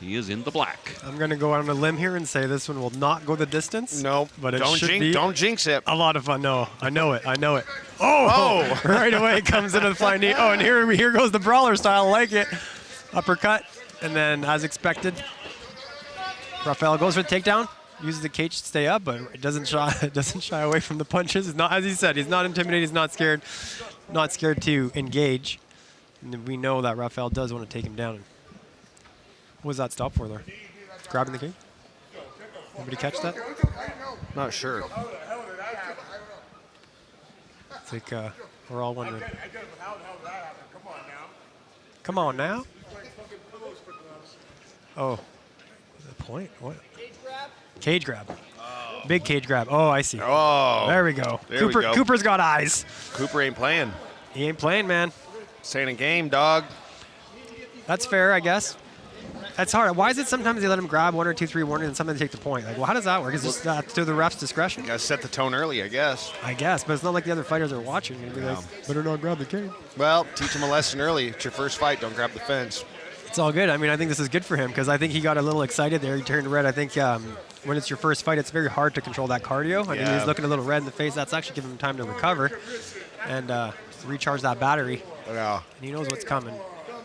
he is in the black. I'm going to go on a limb here and say this one will not go the distance. No, but it don't jinx it. A lot of fun. No, I know it. Oh! Right away comes into the flying knee. Oh, and here goes the brawler style. I like it. Uppercut, and then as expected, Rafael goes for the takedown. Uses the cage to stay up, but it doesn't shy away from the punches. It's not, as he said, he's not intimidated. He's not scared to engage. And we know that Rafael does want to take him down. What was that stop for there? Grabbing the cage? Anybody catch that? Not sure. It's like we're all wondering. Come on now. Oh, the point? What? Cage grab. Oh. Big cage grab. Oh, I see. Oh. There we go. There we go. Cooper's got eyes. Cooper ain't playing. He ain't playing, man. Staying in game, dog. That's fair, I guess. That's hard. Why is it sometimes they let him grab 1 or 2, 3 warning and sometimes they take the point? Like, well, how does that work? Is this to the ref's discretion? Gotta set the tone early, I guess. I guess, but it's not like the other fighters are watching. You'd be like, better not grab the cage. Well, teach him a lesson early. It's your first fight. Don't grab the fence. It's all good. I mean, I think this is good for him because I think he got a little excited there. He turned red. I think when it's your first fight, it's very hard to control that cardio. I mean, he's looking a little red in the face. That's actually giving him time to recover and recharge that battery. Yeah. And he knows what's coming.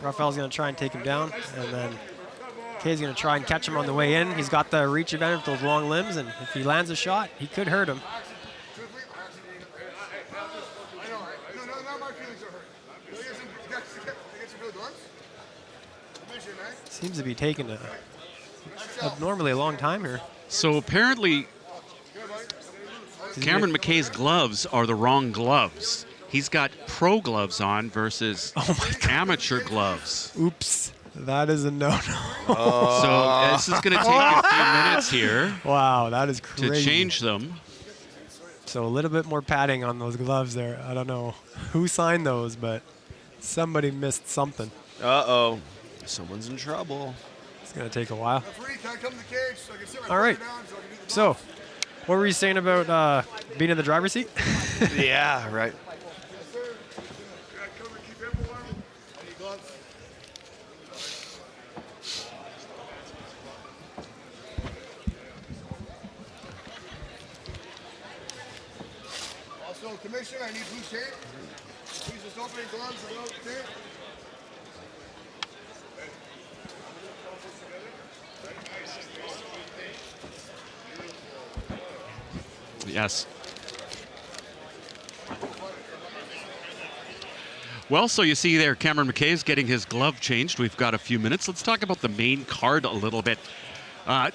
Rafael's going to try and take him down, and then McKay's going to try and catch him on the way in. He's got the reach advantage with those long limbs, and if he lands a shot, he could hurt him. Seems to be taking abnormally a long time here. So apparently, Cameron McKay's gloves are the wrong gloves. He's got pro gloves on versus amateur gloves. Oops. That is a no-no. So this is going to take a few minutes here. Wow, that is crazy. To change them. So a little bit more padding on those gloves there. I don't know who signed those, but somebody missed something. Uh-oh. Someone's in trouble. It's going to take a while. All right. So, what were you saying about being in the driver's seat? Yeah, right. Also, commission, I need blue tape. Please just open gloves without tape. Yes. Well, so you see there, Cameron McKay is getting his glove changed. We've got a few minutes. Let's talk about the main card a little bit.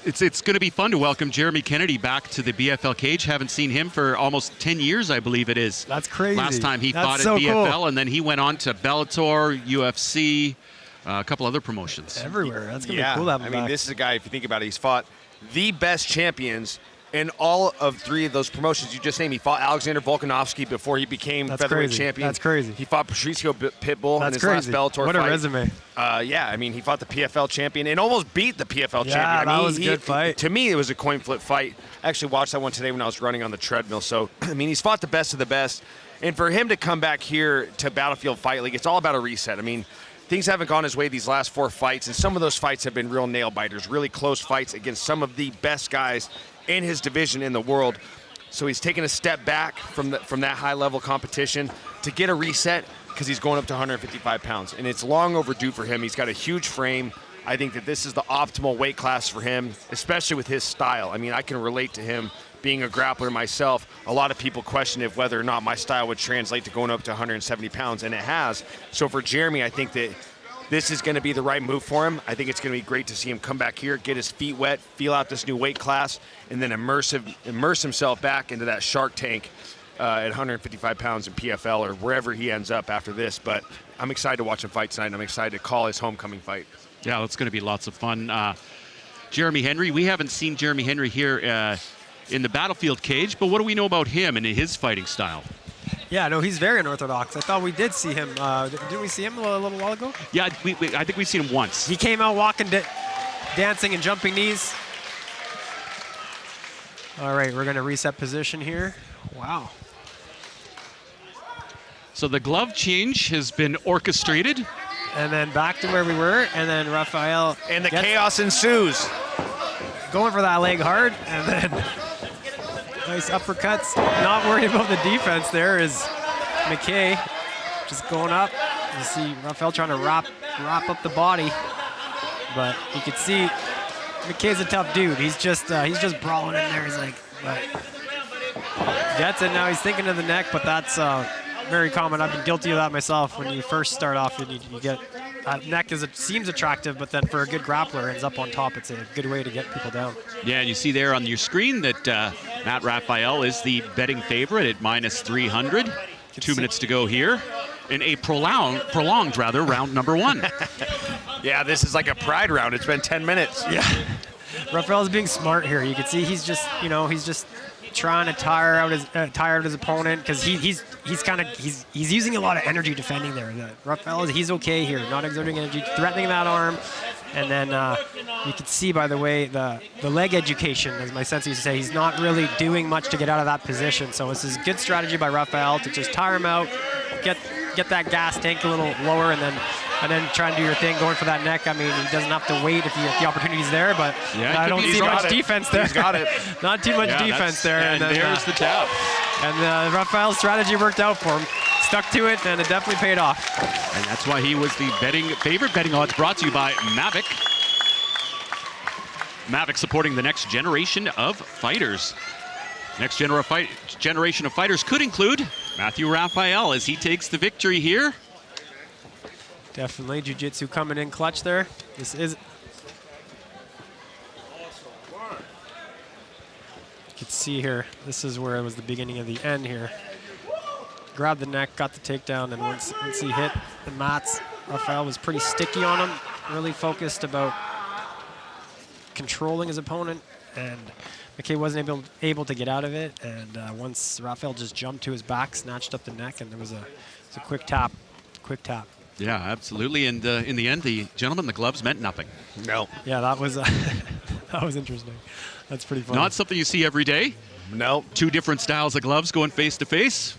It's going to be fun to welcome Jeremy Kennedy back to the BFL cage. Haven't seen him for almost 10 years, I believe it is. That's crazy. Last time he That's fought so at BFL, cool. and then he went on to Bellator, UFC, a couple other promotions. Everywhere. That's going to be cool to have him I mean, back. this is a guy, if you think about it, he's fought the best champions in all of 3 of those promotions you just named. He fought Alexander Volkanovski before he became featherweight champion. That's crazy. He fought Patricio Pitbull in his crazy. last Bellator What fight. a resume. Yeah, I mean, he fought the PFL champion and almost beat the PFL champion. Yeah, I mean, that was a good fight. To me, it was a coin flip fight. I actually watched that one today when I was running on the treadmill. So, I mean, he's fought the best of the best. And for him to come back here to Battlefield Fight League, it's all about a reset. I mean, things haven't gone his way these last 4 fights, and some of those fights have been real nail-biters, really close fights against some of the best guys in his division in the world. So he's taken a step back from that high-level competition to get a reset because he's going up to 155 pounds. And it's long overdue for him. He's got a huge frame. I think that this is the optimal weight class for him, especially with his style. I mean, I can relate to him being a grappler myself. A lot of people question if whether or not my style would translate to going up to 170 pounds, and it has. So for Jeremy, I think that this is going to be the right move for him. I think it's going to be great to see him come back here, get his feet wet, feel out this new weight class, and then immerse himself back into that Shark Tank at 155 pounds in PFL or wherever he ends up after this. But I'm excited to watch him fight tonight, and I'm excited to call his homecoming fight. Yeah, it's going to be lots of fun. Jeremy Henry, we haven't seen Jeremy Henry here in the Battlefield cage, but what do we know about him and his fighting style? Yeah, no, he's very unorthodox. I thought we did see him. Didn't we see him a little while ago? Yeah, I think we've seen him once. He came out walking, dancing and jumping knees. All right, we're going to reset position here. Wow. So the glove change has been orchestrated. And then back to where we were, and then Rafael. And the chaos ensues. Going for that leg hard, and then nice uppercuts. Not worried about the defense there is McKay. Just going up. You see Rafael trying to wrap up the body. But you can see McKay's a tough dude. He's just brawling in there. He's like, but gets it now. He's thinking of the neck, but that's very common. I've been guilty of that myself. When you first start off, you get neck seems attractive, but then for a good grappler ends up on top. It's a good way to get people down. Yeah, and you see there on your screen that Matt Rafael is the betting favorite at -300. 2 minutes to go here in a prolonged round number 1. Yeah, this is like a pride round. It's been 10 minutes. Yeah. Rafael's being smart here. You can see he's just trying to tire out his opponent because he's using a lot of energy defending there. Rafael, he's okay here, not exerting energy, threatening that arm, and then you can see by the way the leg education, as my sensei used to say, he's not really doing much to get out of that position. So this is good strategy by Rafael to just tire him out, get that gas tank a little lower, and then try and do your thing, going for that neck. I mean, he doesn't have to wait if the opportunity's there, but yeah, I don't see much defense there. He's got it. Not too much defense there. And then, there's the tap. And Rafael's strategy worked out for him. Stuck to it, and it definitely paid off. And that's why he was the favorite. Betting odds brought to you by Mavic. Mavic supporting the next generation of fighters. Next generation of fighters could include Matthew Rafael as he takes the victory here. Definitely jiu-jitsu coming in clutch there. This is... You can see here, this is where it was the beginning of the end here. Grabbed the neck, got the takedown, and once he hit the mats, Rafael was pretty sticky on him, really focused about controlling his opponent, and McKay wasn't able to get out of it, and once Rafael just jumped to his back, snatched up the neck, and there was a quick tap. Yeah, absolutely. And in the end, the gentlemen, the gloves meant nothing. No. Yeah, that was that was interesting. That's pretty funny. Not something you see every day. No. Two different styles of gloves going face to face.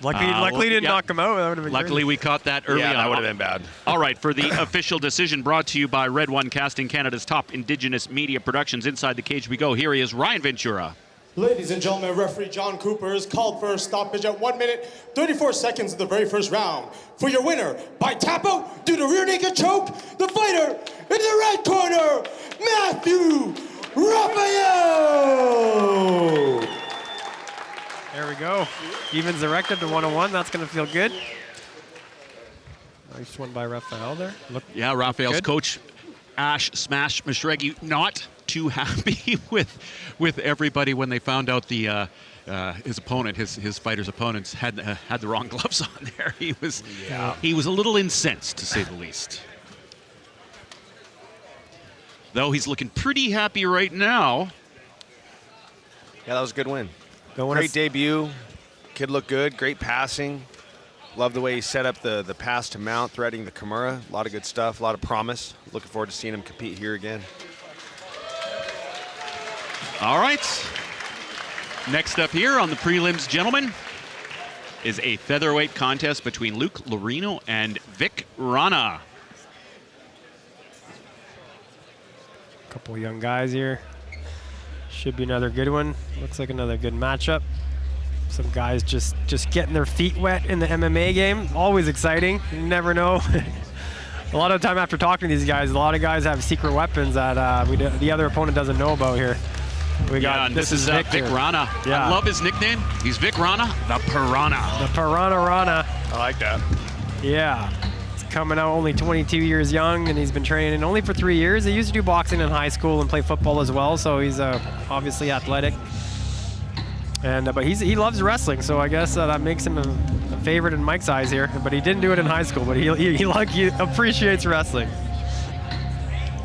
Luckily he didn't knock him out. That would have been Luckily, crazy. we caught that early on. Yeah, that would have been bad. All right, for the official decision brought to you by Red One Casting, Canada's top Indigenous media productions. Inside the cage we go. Here he is, Ryan Ventura. Ladies and gentlemen, referee John Cooper is called for a stoppage at 1 minute, 34 seconds of the very first round. For your winner, by tap out due to rear naked choke, the fighter in the red corner, Matthew Rafael! There we go. Evens the record to 101. That's going to feel good. Nice one by Rafael there. Yeah, Rafael's good. coach, Ash Smash Mashregi, not too happy with everybody when they found out the his opponent, his fighter's opponents had the wrong gloves on there. He was a little incensed, to say the least. Though he's looking pretty happy right now. Yeah, that was a good win. Going Great debut. Kid looked good. Great passing. Love the way he set up the pass to Mount, threading the Kimura. A lot of good stuff. A lot of promise. Looking forward to seeing him compete here again. All right. Next up here on the prelims, gentlemen, is a featherweight contest between Luke Laurino and Vic Rana. Couple young guys here. Should be another good one. Looks like another good matchup. Some guys just getting their feet wet in the MMA game. Always exciting. You never know. A lot of the time after talking to these guys, a lot of guys have secret weapons that the other opponent doesn't know about here. We got and this is Vic Rana. Yeah. I love his nickname. He's Vic Rana, the Piranha. The Piranha Rana. I like that. Yeah. He's coming out only 22 years young, and he's been training only for 3 years. He used to do boxing in high school and play football as well, so he's obviously athletic. And but he loves wrestling, so I guess that makes him a favorite in Mike's eyes here. But he didn't do it in high school, but he appreciates wrestling.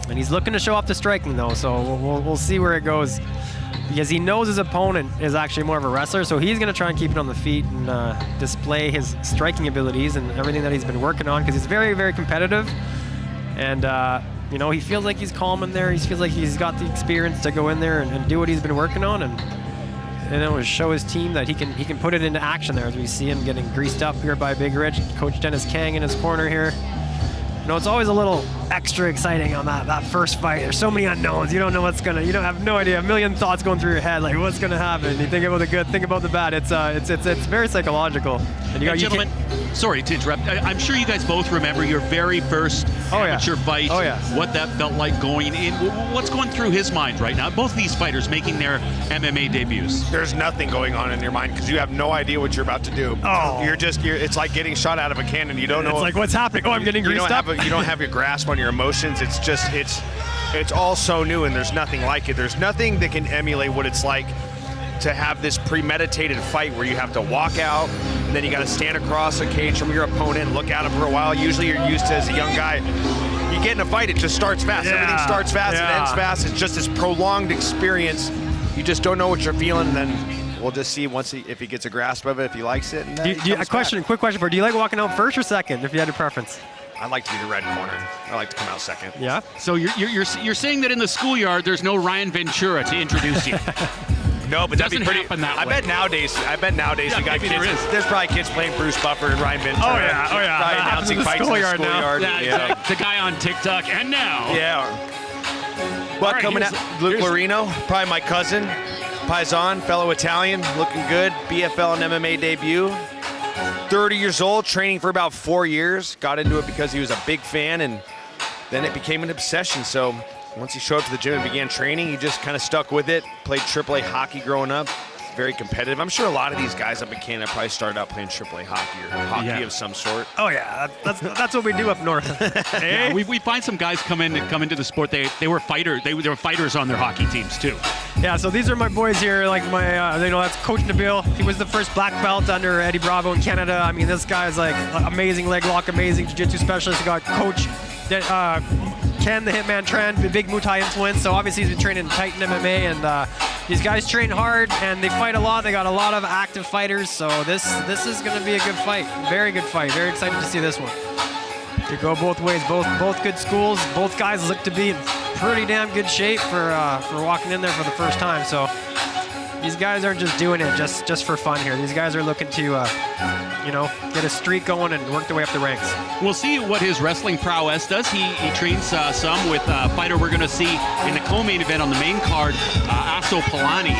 And he's looking to show off the striking though, so we'll see where it goes. Because he knows his opponent is actually more of a wrestler, so he's going to try and keep it on the feet and display his striking abilities and everything that he's been working on, because he's very, very competitive. And, you know, he feels like he's calm in there. He feels like he's got the experience to go in there and do what he's been working on, and it will show his team that he can put it into action there, as we see him getting greased up here by Big Rich. Coach Dennis Kang in his corner here. You know, it's always a little extra exciting on that first fight. There's so many unknowns. You don't know you don't have no idea. A million thoughts going through your head, like what's gonna happen. You think about the good, think about the bad. It's very psychological. And Gentlemen, sorry to interrupt. I'm sure you guys both remember your very first amateur fight. Oh yeah. What that felt like going in. What's going through his mind right now? Both these fighters making their MMA debuts. There's nothing going on in your mind because you have no idea what you're about to do. Oh. It's like getting shot out of a cannon. You don't know. It's like, what's happening? Oh, I'm getting greased up. You don't have your grasp on your emotions. It's all so new, and there's nothing like it. There's nothing that can emulate what it's like to have this premeditated fight where you have to walk out and then you got to stand across a cage from your opponent and look at him for a while. Usually you're used to, as a young guy, you get in a fight, it just starts fast. Yeah. Everything starts fast and ends fast. It's just this prolonged experience. You just don't know what you're feeling, and then we'll just see if he gets a grasp of it, if he likes it. And quick question for you. Do you like walking out first or second, if you had a preference? I like to be the red corner. I like to come out second. Yeah. So you're saying that in the schoolyard there's no Ryan Ventura to introduce you. No, but that'd be pretty. Happen that I way. bet nowadays Yeah, we got maybe kids. there is. There's probably kids playing Bruce Buffer and Ryan Ventura. Oh yeah. Probably That happens in announcing the fights in the schoolyard now. schoolyard. Yeah, exactly. The guy on TikTok, and now. Yeah. Well, right, coming here's- out, Luke Laurino, probably my cousin, Paisan, fellow Italian, looking good. BFL and MMA debut. 30 years old, training for about 4 years. Got into it because he was a big fan, and then it became an obsession. So Once he showed up to the gym and began training, he just kind of stuck with it. Played AAA hockey growing up. Very competitive. I'm sure a lot of these guys up in Canada probably started out playing AAA hockey or hockey of some sort. Oh yeah, that's what we do up north. Yeah, we find some guys come into the sport. They were fighters. They were fighters on their hockey teams too. Yeah, so these are my boys here. Like my, that's Coach Nabil. He was the first black belt under Eddie Bravo in Canada. I mean, this guy's like amazing leg lock, amazing jiu-jitsu specialist. We got Coach Ken, the Hitman Tran, the big Muay Thai influence. So obviously he's been training in Titan MMA, and these guys train hard and they fight a lot. They got a lot of active fighters. So this is going to be a good fight. Very good fight. Very excited to see this one. Could go both ways. Both good schools. Both guys look to be in pretty damn good shape for walking in there for the first time. So these guys aren't just doing it just for fun here. These guys are looking to get a streak going and work their way up the ranks. We'll see what his wrestling prowess does. He trains some with a fighter we're going to see in the co-main event on the main card. Aso Palani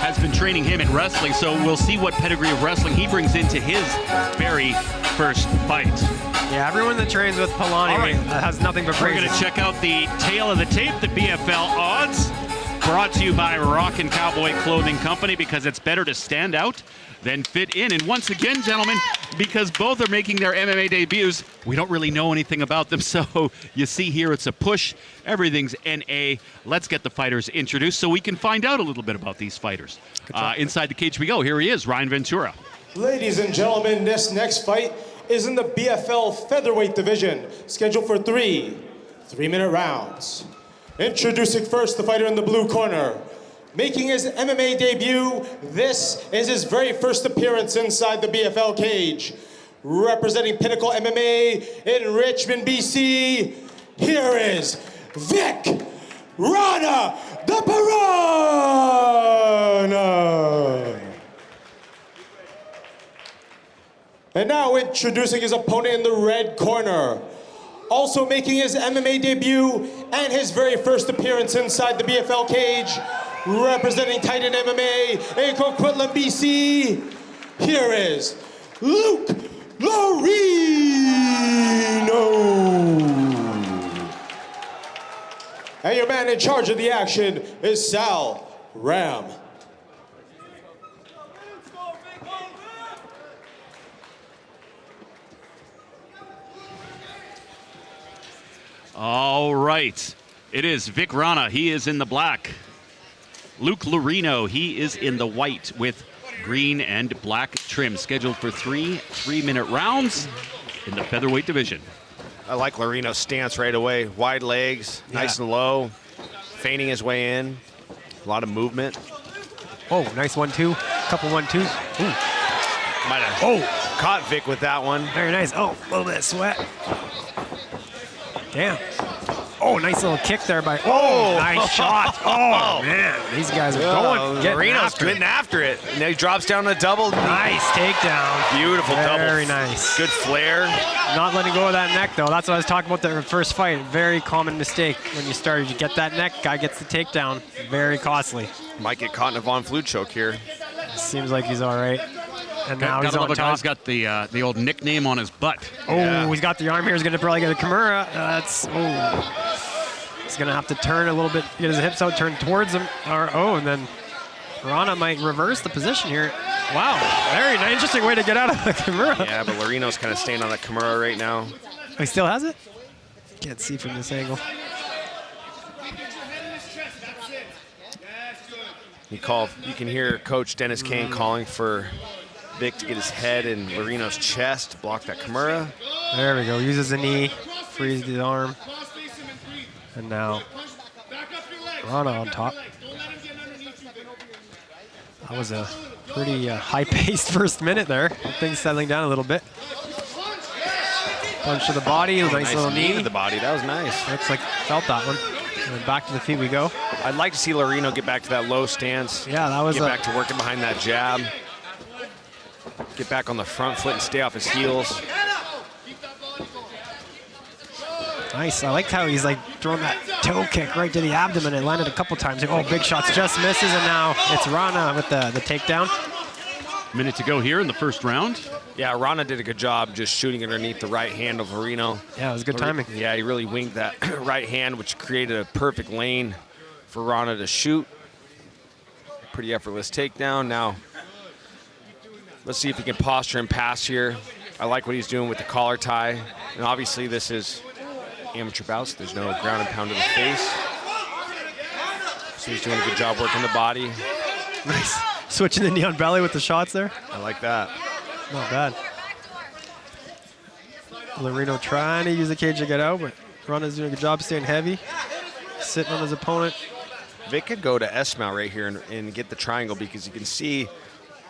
has been training him in wrestling, so we'll see what pedigree of wrestling he brings into his very first fight. Yeah, everyone that trains with Palani has nothing but praise. We're going to check out the tail of the tape, the BFL odds, brought to you by Rockin' Cowboy Clothing Company, because it's better to stand out than fit in. And once again, gentlemen, because both are making their MMA debuts, we don't really know anything about them. So you see here, it's a push. Everything's NA. Let's get the fighters introduced so we can find out a little bit about these fighters. Inside the cage we go. Here he is, Ryan Ventura. Ladies and gentlemen, this next fight is in the BFL featherweight division, scheduled for 3 3-minute rounds. Introducing first the fighter in the blue corner. Making his MMA debut, this is his very first appearance inside the BFL cage. Representing Pinnacle MMA in Richmond, BC, here is Vic Rana, the Piranha. And now introducing his opponent in the red corner. Also making his MMA debut and his very first appearance inside the BFL cage, representing Titan MMA in Coquitlam, BC, here is Luke Laurino. And your man in charge of the action is Sal Ram. All right. It is Vic Rana. He is in the black. Luke Laurino, he is in the white with green and black trim. Scheduled for 3 3-minute rounds in the featherweight division. I like Laurino's stance right away. Wide legs, nice and low, feigning his way in. A lot of movement. Oh, nice 1-2. Couple 1-2s. Might have caught Vic with that one. Very nice. Oh, a little bit of sweat. Damn. Oh, nice little kick there by. Oh, nice shot. Oh, man. These guys are going. Laurino's getting after it. And now he drops down a double. Nice takedown. Beautiful double. Very nice. Good flare. Not letting go of that neck, though. That's what I was talking about the first fight. Very common mistake when you started. You get that neck, guy gets the takedown. Very costly. Might get caught in a Von Flue choke here. Seems like he's all right. And now he's on top. Guy's got the old nickname on his butt. Oh, he's got the arm here. He's going to probably get a Kimura. He's going to have to turn a little bit, get his hips out, turn towards him. And then Rana might reverse the position here. Wow, very interesting way to get out of the Kimura. Yeah, but Laurino's kind of staying on that Kimura right now. Oh, he still has it? Can't see from this angle. You can hear Coach Dennis Kane calling for Vic to get his head in Laurino's chest to block that Kimura. There we go. Uses the knee, frees the arm. And now Rana on top. That was a pretty high-paced first minute there. Things settling down a little bit. Punch to the body, nice little knee to the body. That was nice. Looks like felt that one. And then back to the feet we go. I'd like to see Laurino get back to that low stance. Yeah, that was get back to working behind that jab. Get back on the front foot and stay off his heels. Nice. I like how he's like throwing that toe kick right to the abdomen. It landed a couple times. Oh, big shots just misses, and now it's Rana with the takedown. Minute to go here in the first round. Yeah, Rana did a good job just shooting underneath the right hand of Laurino. Yeah, it was good timing. Yeah, he really winged that right hand, which created a perfect lane for Rana to shoot. Pretty effortless takedown. Now, let's see if he can posture and pass here. I like what he's doing with the collar tie. And obviously this is amateur bouts. There's no ground and pound to the face. So he's doing a good job working the body. Nice. Switching the knee on belly with the shots there. I like that. Not bad. Laurino trying to use the cage to get out, but Rana's doing a good job staying heavy, sitting on his opponent. Vic could go to S-mount right here and get the triangle, because you can see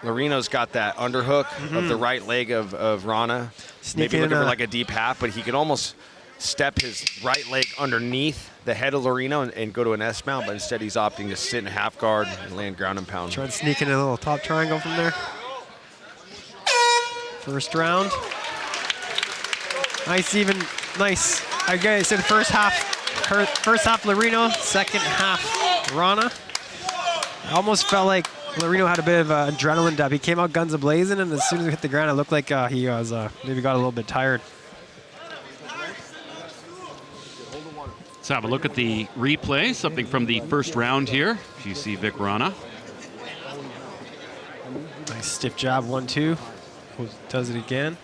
Laurino's got that underhook of the right leg of Rana. Sneaking Maybe looking in for like a deep half, but he could almost step his right leg underneath the head of Laurino and go to an S-mount, but instead he's opting to sit in half guard and land ground and pound. Trying to sneak in a little top triangle from there. First round. Nice, even, nice. I guess I said first half Laurino, second half Rana. I almost felt like Laurino had a bit of adrenaline dump. He came out guns a-blazing, and as soon as he hit the ground, it looked like he was maybe got a little bit tired. Let's have a look at the replay, something from the first round here. You see Vic Rana. Nice stiff jab, 1-2. Does it again.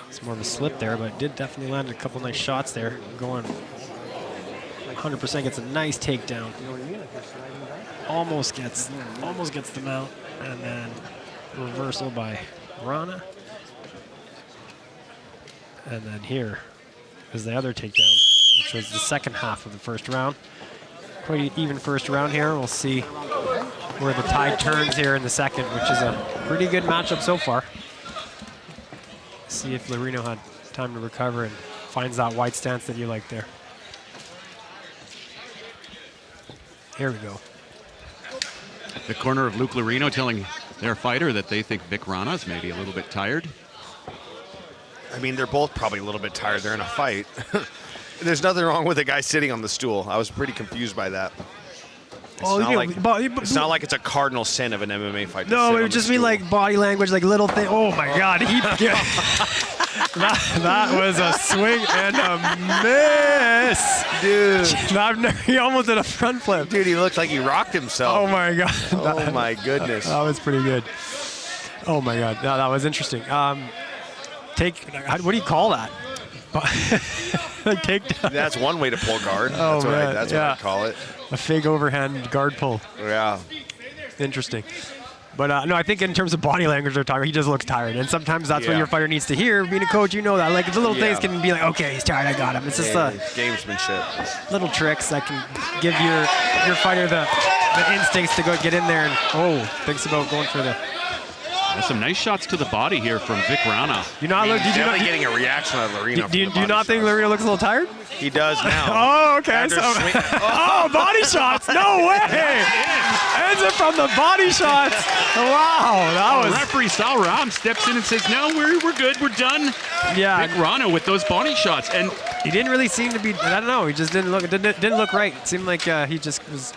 It's more of a slip there, but did definitely land a couple nice shots there. Going 100%, gets a nice takedown. Almost gets the mount, and then reversal by Rana. And then here is the other takedown, which was the second half of the first round. Quite an even first round here. We'll see where the tide turns here in the second, which is a pretty good matchup so far. See if Laurino had time to recover and finds that wide stance that you like there. Here we go. The corner of Luke Laurino telling their fighter that they think Vic Rana is maybe a little bit tired. I mean, they're both probably a little bit tired. They're in a fight. There's nothing wrong with a guy sitting on the stool. I was pretty confused by that. It's not like it's a cardinal sin of an MMA fight. No, it would just be like body language, like little thing. Oh my God, that was a swing and a miss, dude. He almost did a front flip. Dude, he looked like he rocked himself. Oh my God. Oh my goodness. That was pretty good. Oh my God, no, that was interesting. What do you call that? Takedown. That's one way to pull guard. Oh, That's what I call it. A fake overhand guard pull. Yeah. Interesting. But no, I think in terms of body language, they're talking. He just looks tired, and sometimes that's what your fighter needs to hear. Being a coach, you know that. Like the little things can be like, okay, he's tired, I got him. It's just gamesmanship. Little tricks that can give your fighter the instincts to go get in there and thinks about going for the. There's some nice shots to the body here from Vic Rana. Definitely getting a reaction out of Laurino. Do you not think Laurino looks a little tired? He does now. Oh, okay. Body shots. No way. Ends it from the body shots. Wow, that was. Referee Sal Ram steps in and says, no, we're good. We're done. Yeah. Vic Rana with those body shots. And he didn't really seem to be, I don't know. He just didn't look right. It seemed like he just was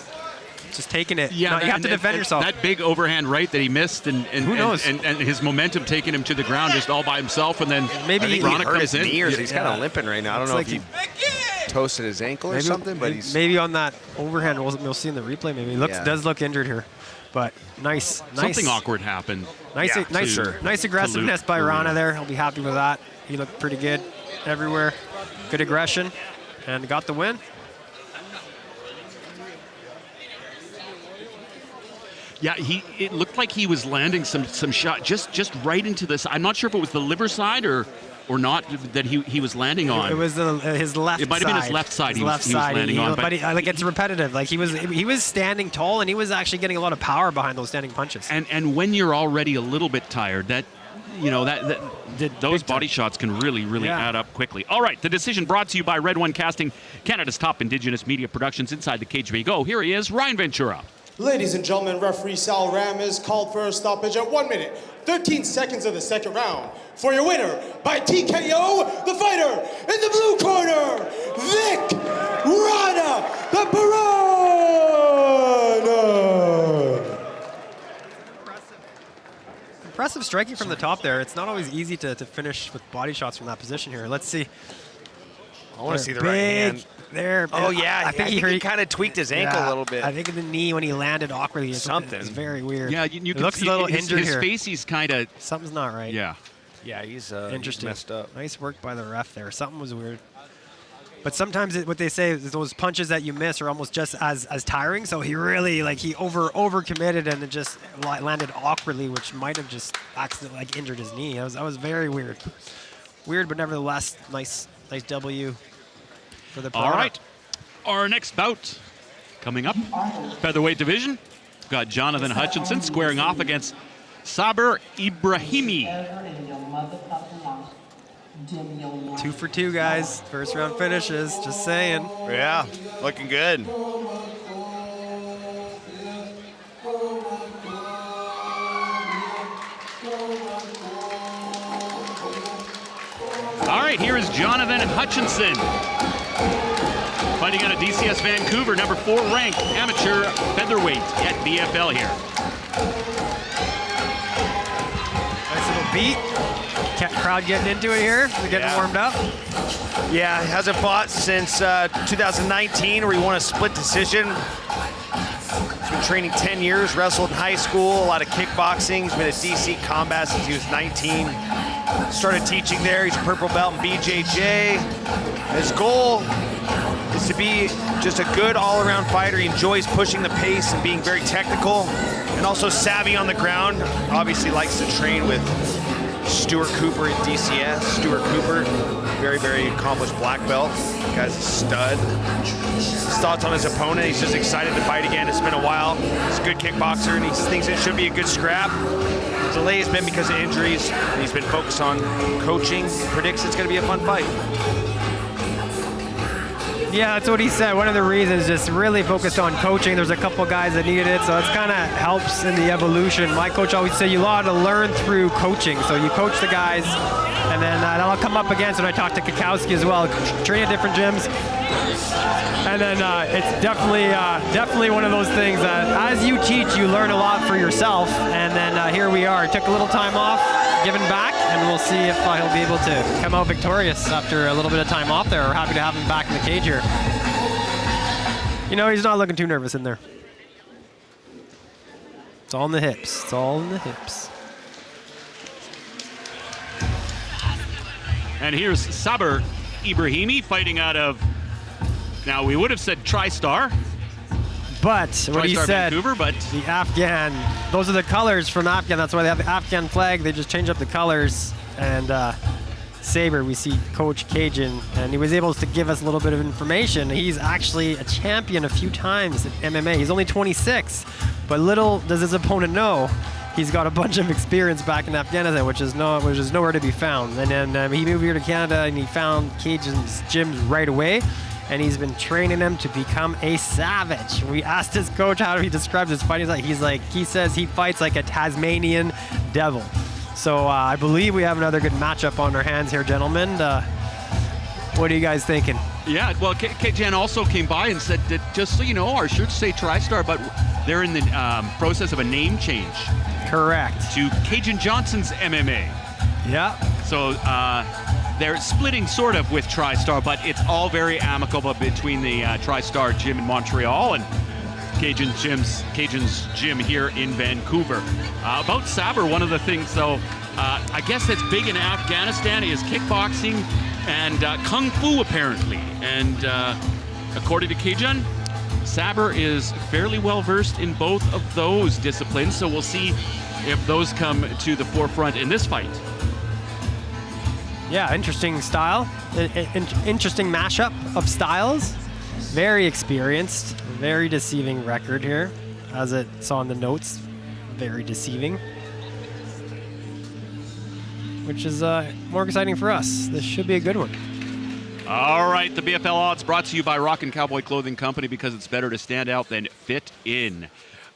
taking it. Yeah, you have to defend yourself. That big overhand right that he missed, and who knows? And his momentum taking him to the ground just all by himself, and then maybe I think Rana he hurt comes his in. knee, or he's kind of limping right now. I don't know if he toasted his ankle or something, but he's maybe on that overhand. We'll see in the replay. Maybe he does look injured here, but nice. Something awkward happened. Nice aggressiveness by Rana there. I'll be happy with that. He looked pretty good everywhere. Good aggression, and got the win. Yeah, it looked like he was landing some shot just right into this. I'm not sure if it was the liver side or not that he was landing on. It was his left side. It might have been his left side he was landing on. But like it's repetitive. Like he was standing tall, and he was actually getting a lot of power behind those standing punches. And when you're already a little bit tired, those body shots can really add up quickly. All right, the decision brought to you by Red One Casting, Canada's top Indigenous media productions. Inside the cage we go. Here he is, Ryan Ventura. Ladies and gentlemen, referee Sal Ram is called for a stoppage at 1 minute, 13 seconds of the second round. For your winner, by TKO, the fighter in the blue corner, Vic Rana, the Piranha! Aggressive striking from the top there. It's not always easy to finish with body shots from that position here. Let's see. I want to see the right hand. There. Oh, yeah. I think he kind of tweaked his ankle a little bit. I think in the knee when he landed awkwardly. Something. It's very weird. Yeah, you can looks see a little his, injured his here. face, he's kind of... Something's not right. Yeah. Yeah, he's Interesting. messed up. Nice work by the ref there. Something was weird. But sometimes what they say is those punches that you miss are almost just as tiring. So he really, like, he over committed and it just landed awkwardly, which might have just accidentally, like, injured his knee. That was very weird. Weird, but nevertheless, nice W for the All right. Our next bout coming up, featherweight division. Got Jonathan Hutchinson squaring off against Saber Ibrahimi. 2 for 2, guys. First round finishes, just saying. Yeah, looking good. All right, here is Jonathan Hutchinson. Fighting out of DCS Vancouver, number 4 ranked amateur featherweight at BFL here. Nice little beat. Crowd getting into it here. They're getting warmed up. Yeah, hasn't fought since 2019 where he won a split decision. He's been training 10 years, wrestled in high school, a lot of kickboxing. He's been at DC Combat since he was 19. Started teaching there. He's a purple belt in BJJ. His goal is to be just a good all-around fighter. He enjoys pushing the pace and being very technical and also savvy on the ground. Obviously likes to train with Stuart Cooper at DCS. Stuart Cooper, very, very accomplished black belt. The guy's a stud. His thoughts on his opponent, he's just excited to fight again. It's been a while. He's a good kickboxer, and he thinks it should be a good scrap. The delay has been because of injuries, and he's been focused on coaching. He predicts it's going to be a fun fight. Yeah, that's what he said. One of the reasons, just really focused on coaching. There's a couple guys that needed it, so it's kind of helps in the evolution. My coach always said you ought to learn through coaching. So you coach the guys, and then that'll come up again. So when I talk to Quakowski as well, train at different gyms. And then it's definitely one of those things that as you teach, you learn a lot for yourself. And then here we are. Took a little time off, giving back, and we'll see if he'll be able to come out victorious after a little bit of time off there. We're happy to have him back in the cage here. You know, he's not looking too nervous in there. It's all in the hips. It's all in the hips. And here's Saber Ibrahimi fighting out of, now we would have said TriStar. But what he TriStar said, Vancouver, but the Afghan, those are the colors from Afghan. That's why they have the Afghan flag. They just change up the colors. And Saber, we see Coach Cajun, and he was able to give us a little bit of information. He's actually a champion a few times in MMA. He's only 26, but little does his opponent know, he's got a bunch of experience back in Afghanistan, which is nowhere to be found. And then he moved here to Canada, and he found Cajun's gym right away. And he's been training him to become a savage. We asked his coach how he describes his fighting. He says he fights like a Tasmanian devil. So I believe we have another good matchup on our hands here, gentlemen. What are you guys thinking? yeah, well, Jan also came by and said that, just so you know, our shirts say TriStar, but they're in the process of a name change. Correct. To Cajun Johnson's MMA. Yeah. So they're splitting sort of with TriStar, but it's all very amicable between the TriStar gym in Montreal and Cajun's gym here in Vancouver. About Saber, one of the things, though, I guess that's big in Afghanistan is kickboxing and kung fu, apparently. And according to Cajun, Saber is fairly well versed in both of those disciplines, so we'll see if those come to the forefront in this fight. Yeah, interesting style, interesting mashup of styles. Very experienced, very deceiving record here, as it saw in the notes. Very deceiving, which is more exciting for us. This should be a good one. All right, the BFL odds brought to you by Rockin' Cowboy Clothing Company, because it's better to stand out than fit in.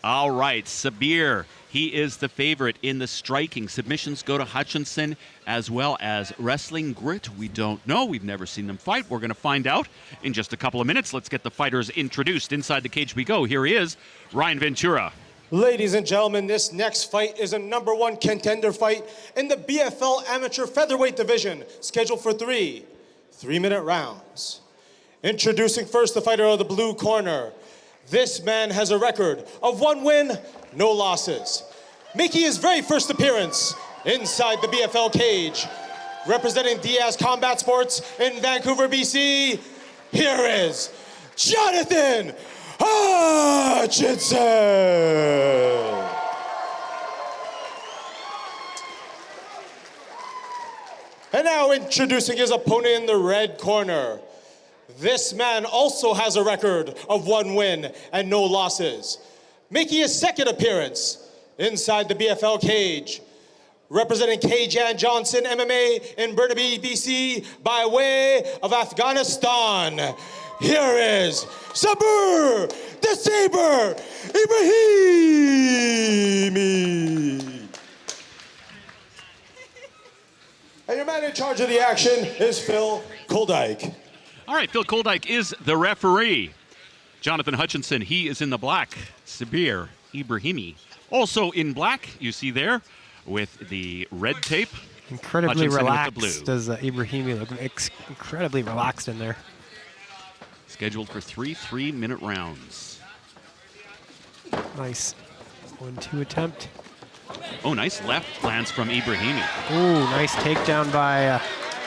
All right, Sabir, he is the favorite in the striking. Submissions go to Hutchinson, as well as wrestling grit. We don't know. We've never seen them fight. We're going to find out in just a couple of minutes. Let's get the fighters introduced. Inside the cage we go. Here he is, Ryan Ventura. Ladies and gentlemen, this next fight is a #1 contender fight in the BFL Amateur Featherweight Division, scheduled for 3-minute rounds. Introducing first the fighter of the blue corner. This man has a record of 1 win, no losses. Making his very first appearance inside the BFL cage, representing Diaz Combat Sports in Vancouver, BC, here is Jonathan Hutchinson. And now introducing his opponent in the red corner. This man also has a record of 1 win and no losses. Making his second appearance inside the BFL cage, representing K-Jan Johnson MMA in Burnaby, BC, by way of Afghanistan. Here is Sabur the Saber Ibrahimi. And your man in charge of the action is Phil Koldyke. All right, Phil Koldyke is the referee. Jonathan Hutchinson, he is in the black. Sabir Ibrahimi, also in black, you see there, with the red tape. Incredibly Hutchinson relaxed. with the blue. Does Ibrahimi look incredibly relaxed in there? Scheduled for 3 3-minute rounds. Nice 1-2 attempt. Oh, nice left lands from Ibrahimi. Ooh, nice takedown by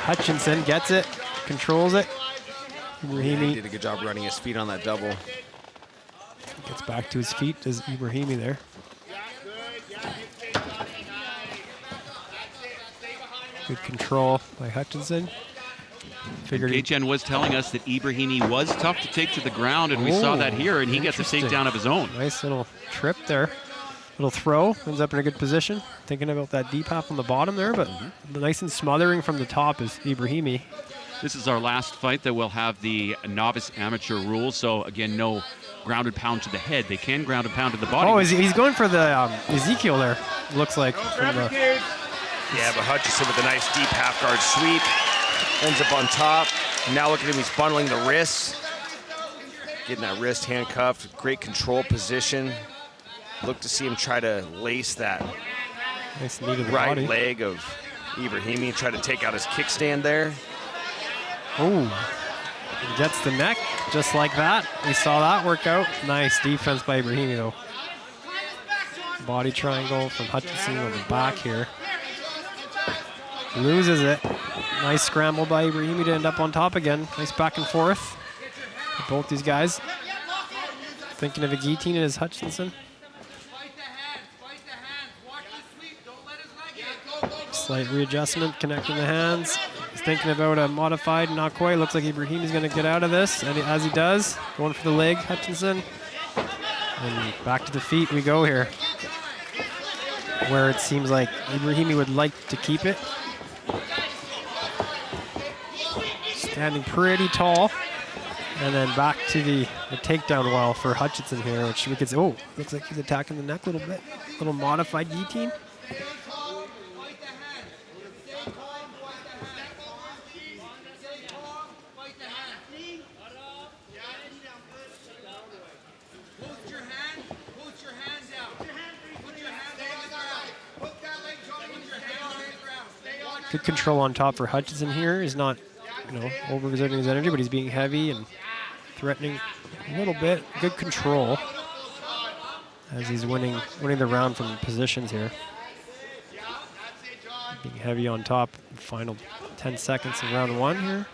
Hutchinson. Gets it, controls it. He Ibrahimi did a good job running his feet on that double. gets back to his feet. Does Ibrahimi there? Good control by Hutchinson. Figured he, K-Chen was telling us that Ibrahimi was tough to take to the ground, and we saw that here, and he gets a interesting. takedown of his own. Nice little trip there. Little throw, ends up in a good position. Thinking about that deep half on the bottom there, but nice and smothering from the top is Ibrahimi. This is our last fight that will have the novice amateur rules. So again, no ground and pound to the head. They can ground and pound to the body. Oh, he's going for the Ezekiel there, looks like. From the, Yeah, but Hutchinson with a nice deep half guard sweep. Ends up on top. And now look at him, he's bundling the wrists. Getting that wrist handcuffed. Great control position. Look to see him try to lace that nice knee to the right body. leg of Ibrahimi. Try to take out his kickstand there. Oh, gets the neck just like that. We saw that work out. Nice defense by Ibrahimi though. Body triangle from Hutchinson on the back here. Loses it. Nice scramble by Ibrahimi to end up on top again. Nice back and forth. Both these guys. Thinking of a guillotine is Hutchinson. Slight readjustment, connecting the hands. He's thinking about a modified, not quite. Looks like Ibrahimi's going to get out of this, and as he does, going for the leg, Hutchinson. And back to the feet we go here, where it seems like Ibrahimi would like to keep it. Standing pretty tall. And then back to the takedown wall for Hutchinson here, which we could say, oh, looks like he's attacking the neck a little bit. Little modified guillotine. Good control on top for Hutchinson here. He's not, overexerting his energy, but he's being heavy and threatening a little bit. Good control as he's winning the round from positions here. Being heavy on top. Final 10 seconds of round one here.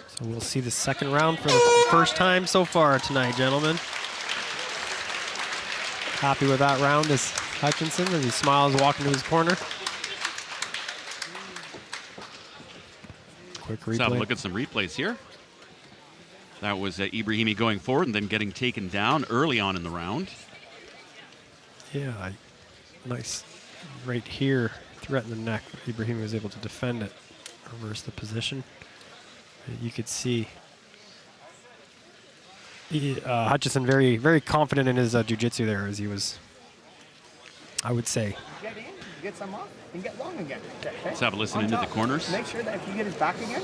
So we'll see the second round for the first time so far tonight, gentlemen. Happy with that round is Hutchinson as he smiles walking to his corner. Quick Let's have a replay. look at some replays here. That was Ibrahimi going forward and then getting taken down early on in the round. Yeah, nice. Right here, threatened the neck. Ibrahimi was able to defend it, reverse the position. You could see Hutchinson very, very confident in his jiu-jitsu there as he was I would say. Get in, get some off, and get long again. Okay? Let's have a listen into the corners. Make sure that if you get his back again,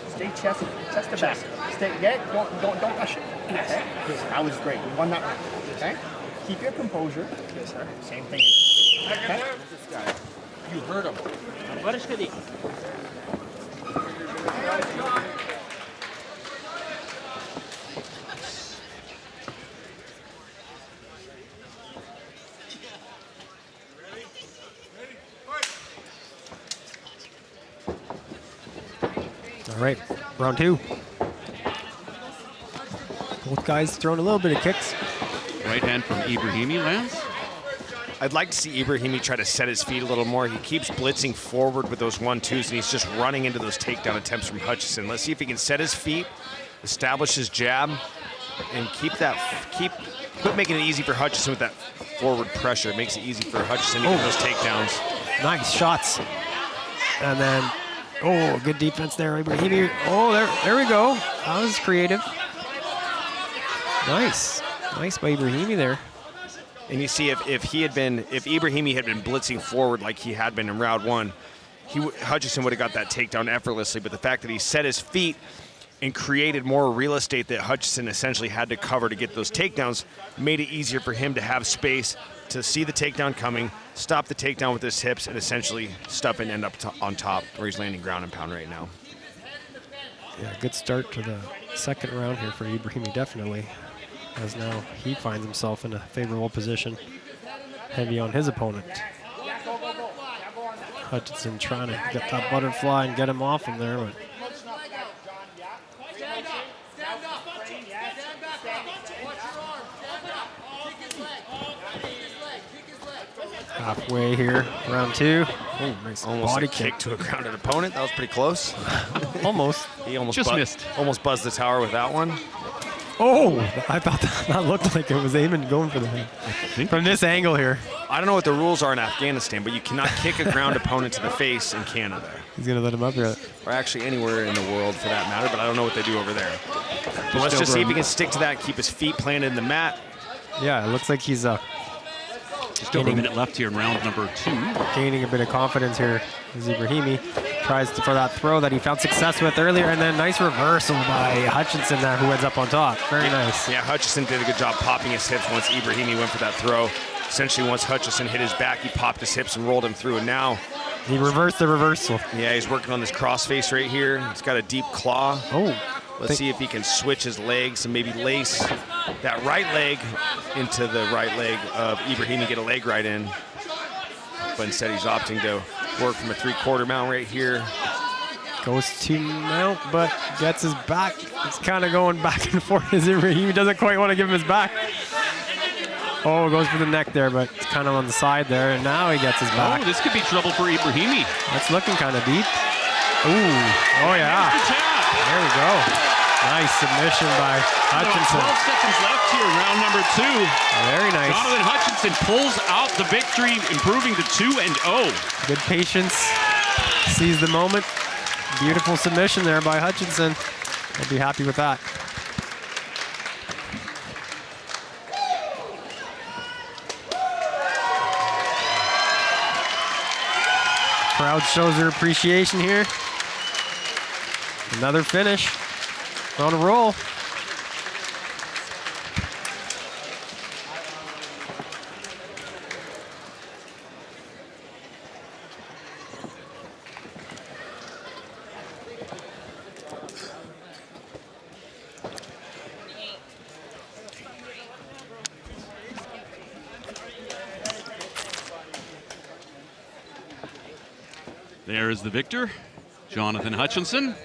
stay chest to back. Stay, don't rush it. Okay? Yes, that was great. You won that round. Okay? Keep your composure. Yes, sir. Same thing. Okay? You heard him. All right, round 2. Both guys throwing a little bit of kicks. Right hand from Ibrahimi lands. I'd like to see Ibrahimi try to set his feet a little more. He keeps blitzing forward with those 1-2s, and he's just running into those takedown attempts from Hutchinson. Let's see if he can set his feet, establish his jab, and quit making it easy for Hutchinson with that forward pressure. It makes it easy for Hutchinson to get those takedowns. Nice shots. And then, good defense there, Ibrahimi. There we go. That was creative. Nice by Ibrahimi there. And you see, if Ibrahimi had been blitzing forward like he had been in round 1, Hutchinson would have got that takedown effortlessly. But the fact that he set his feet and created more real estate that Hutchinson essentially had to cover to get those takedowns made it easier for him to have space to see the takedown coming, stop the takedown with his hips, and essentially stuff and end up on top where he's landing ground and pound right now. Yeah, good start to the second round here for Ibrahimi, definitely. As now he finds himself in a favorable position, heavy on his opponent. Hutchinson trying to get that butterfly and get him off him there, but halfway here, round 2. Oh, nice Almost body a kick to a grounded opponent. That was pretty close. Almost. He almost Just missed. Almost buzzed the tower with that one. Oh, I thought that looked like it was aiming going for the head. From this angle here. I don't know what the rules are in Afghanistan, but you cannot kick a ground opponent to the face in Canada. He's going to let him up here. Or actually anywhere in the world for that matter, but I don't know what they do over there. But let's just see if he can stick to that, keep his feet planted in the mat. Yeah, it looks like he's Just over a minute left here in round number 2. gaining a bit of confidence here as Ibrahimi tries for that throw that he found success with earlier, and then nice reversal by Hutchinson there, who ends up on top. Very nice. Yeah, Hutchinson did a good job popping his hips once Ibrahimi went for that throw. Essentially, once Hutchinson hit his back, he popped his hips and rolled him through, and now He reversed the reversal. yeah, he's working on this crossface right here. He's got a deep claw. Oh. Let's see if he can switch his legs and maybe lace that right leg into the right leg of Ibrahimi, get a leg right in. But instead he's opting to work from a 3/4 mount right here. Goes to mount, but gets his back. It's kind of going back and forth as Ibrahimi doesn't quite want to give him his back. Oh, goes for the neck there, but it's kind of on the side there, and now he gets his back. Oh, this could be trouble for Ibrahimi. That's looking kind of deep. Ooh, oh yeah. There we go. Nice submission by Hutchinson. 12 seconds left here, round number 2. Very nice. Jonathan Hutchinson pulls out the victory, improving to 2-0. Good patience. Sees the moment. Beautiful submission there by Hutchinson. I'll be happy with that. Crowd shows their appreciation here. Another finish. On a roll. There is the victor, Jonathan Hutchinson.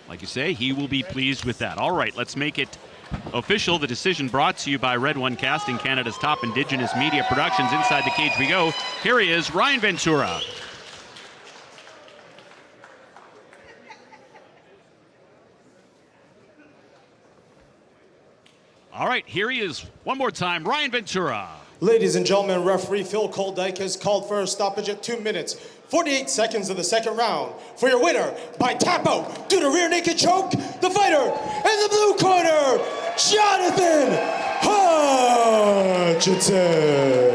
Like you say, he will be pleased with that. All right, let's make it official. The decision brought to you by Red One Casting, Canada's top Indigenous media productions. Inside the cage we go. Here he is, Ryan Ventura. All right, here he is one more time, Ryan Ventura. Ladies and gentlemen, referee Phil Koldyke has called for a stoppage at 2 minutes, 48 seconds of the second round. For your winner, by tap out due to rear naked choke, the fighter in the blue corner, Jonathan Hutchinson.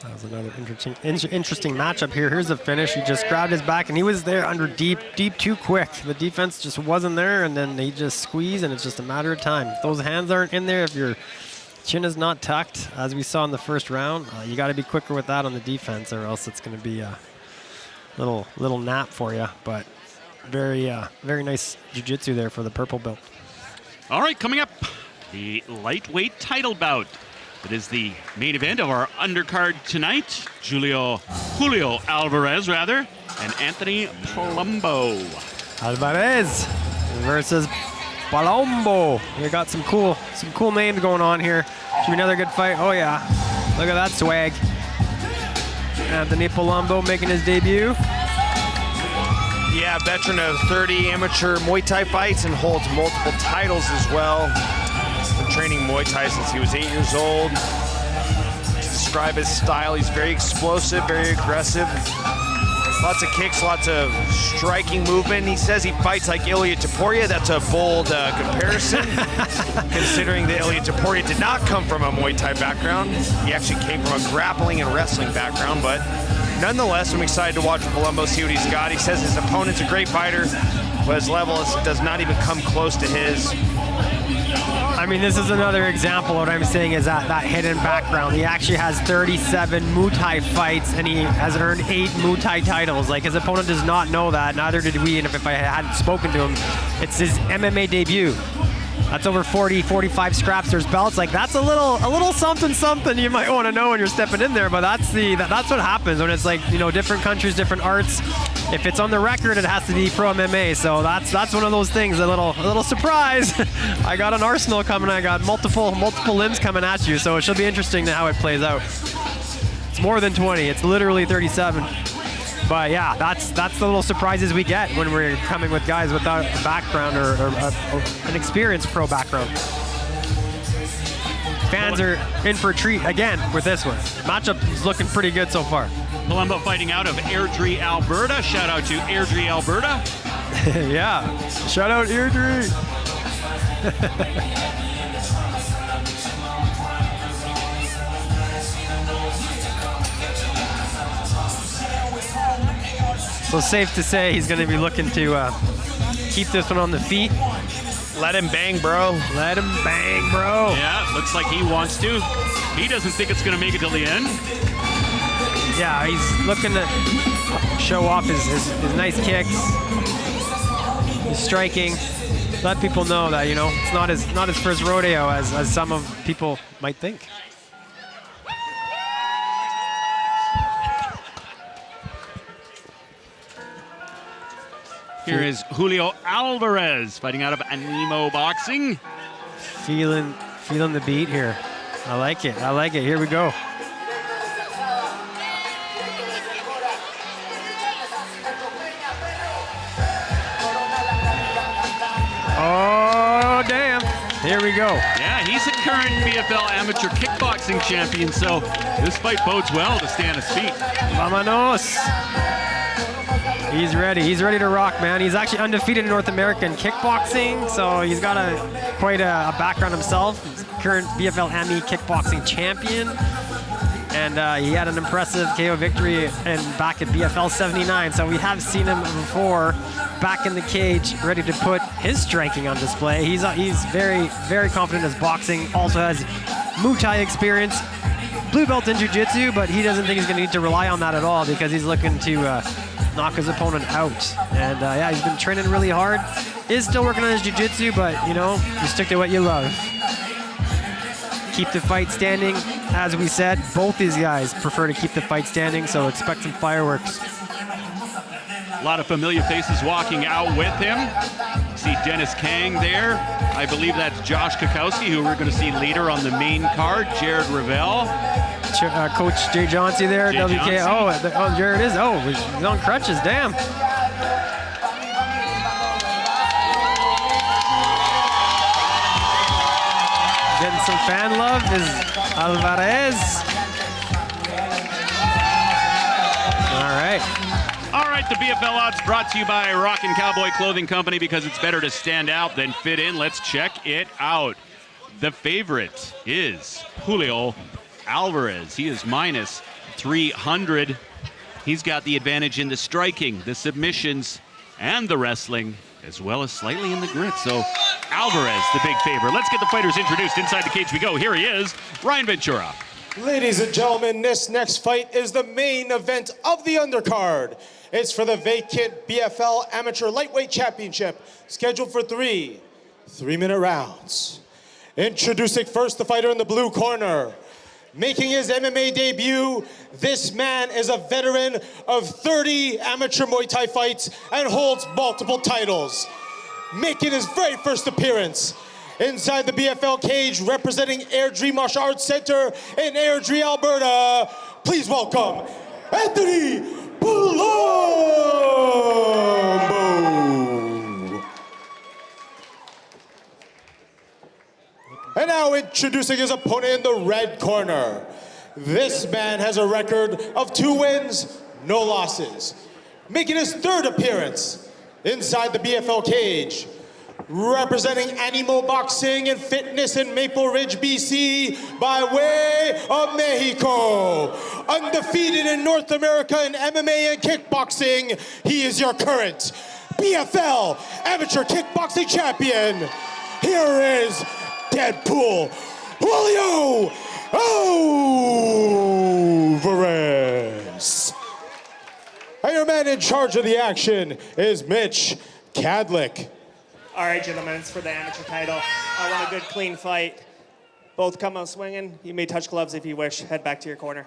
That was another interesting matchup here. Here's the finish. He just grabbed his back, and he was there under deep too quick. The defense just wasn't there, and then he just squeezed, and it's just a matter of time. If those hands aren't in there, if your chin is not tucked, as we saw in the first round, you got to be quicker with that on the defense, or else it's going to be a little nap for you. But very nice jiu-jitsu there for the purple belt. All right, coming up, the lightweight title bout. It is the main event of our undercard tonight. Julio Alvarez, and Anthony Palumbo. Alvarez versus Palumbo. We got some cool names going on here. Should be another good fight. Oh yeah, look at that swag. Anthony Palumbo making his debut. Yeah, veteran of 30 amateur Muay Thai fights and holds multiple titles as well. Been training Muay Thai since he was 8 years old. To describe his style, he's very explosive, very aggressive. Lots of kicks, lots of striking movement. He says he fights like Ilia Topuria. That's a bold comparison, considering that Ilia Topuria did not come from a Muay Thai background. He actually came from a grappling and wrestling background, but nonetheless, I'm excited to watch Palumbo, see what he's got. He says his opponent's a great fighter, but his level does not even come close to his. I mean, this is another example of what I'm saying is that hidden background. He actually has 37 Muay Thai fights, and he has earned 8 Muay Thai titles. Like, his opponent does not know that, neither did we, and if I hadn't spoken to him, it's his MMA debut. That's over 45 scraps. There's belts. Like, that's a little something you might want to know when you're stepping in there. But that's what happens when it's like, you know, different countries, different arts. If it's on the record, it has to be pro MMA. So that's one of those things. A little surprise. I got an arsenal coming. I got multiple limbs coming at you. So it should be interesting to how it plays out. It's more than 20. It's literally 37. But yeah, that's the little surprises we get when we're coming with guys without a background or an experienced pro background. Fans are in for a treat again with this one. Matchup is looking pretty good so far. Palumbo fighting out of Airdrie, Alberta. Shout out to Airdrie, Alberta. Yeah, shout out Airdrie. So safe to say he's going to be looking to keep this one on the feet. Let him bang, bro. Let him bang, bro. Yeah, looks like he wants to. He doesn't think it's going to make it till the end. Yeah, he's looking to show off his nice kicks, his striking. Let people know that, you know, it's not his first rodeo as some of people might think. Here is Julio Alvarez fighting out of Animo Boxing. Feeling the beat here. I like it. Here we go. Oh, damn. Here we go. Yeah, he's a current BFL amateur kickboxing champion, so this fight bodes well to stay on his feet. Vámonos. He's ready to rock, man. He's actually undefeated in North American kickboxing, so he's got quite a background himself. He's current BFL AMI kickboxing champion, and he had an impressive KO victory back at BFL79, so we have seen him before back in the cage, ready to put his striking on display. He's very, very confident in his boxing, also has Muay Thai experience, blue belt in jiu-jitsu, but he doesn't think he's going to need to rely on that at all because he's looking to knock his opponent out. And yeah, he's been training really hard. Is still working on his jiu-jitsu, but you know, you stick to what you love. Keep the fight standing. As we said, both these guys prefer to keep the fight standing, so expect some fireworks. A lot of familiar faces walking out with him. See Dennis Kang there. I believe that's Josh Quakowski, who we're going to see later on the main card. Jared Ravel. Coach Jay Johnsey there. Jay WK. Johnsey. Oh, there it is. Oh, he's on crutches. Damn. Getting some fan love is Alvarez. All right. All right, the BFL odds brought to you by Rockin' Cowboy Clothing Company, because it's better to stand out than fit in. Let's check it out. The favorite is Julio Alvarez. He is minus 300. He's got the advantage in the striking, the submissions, and the wrestling, as well as slightly in the grit. So Alvarez, the big favorite. Let's get the fighters introduced. Inside the cage we go. Here he is, Ryan Ventura. Ladies and gentlemen, this next fight is the main event of the undercard. It's for the vacant BFL Amateur Lightweight Championship, scheduled for 3 3-minute rounds. Introducing first the fighter in the blue corner. Making his MMA debut, this man is a veteran of 30 amateur Muay Thai fights and holds multiple titles. Making his very first appearance inside the BFL cage, representing Airdrie Martial Arts Center in Airdrie, Alberta. Please welcome Anthony Palumbo. And now introducing his opponent in the red corner. This man has a record of 2 wins, no losses. Making his 3rd appearance inside the BFL cage, representing Animo Boxing and Fitness in Maple Ridge, BC, by way of Mexico. Undefeated in North America in MMA and kickboxing, he is your current BFL Amateur Kickboxing Champion. Here is Deadpool Julio Alvarez. And your man in charge of the action is Mitch Kadlick. All right, gentlemen, it's for the amateur title. I want a good, clean fight. Both come out swinging. You may touch gloves if you wish. Head back to your corner.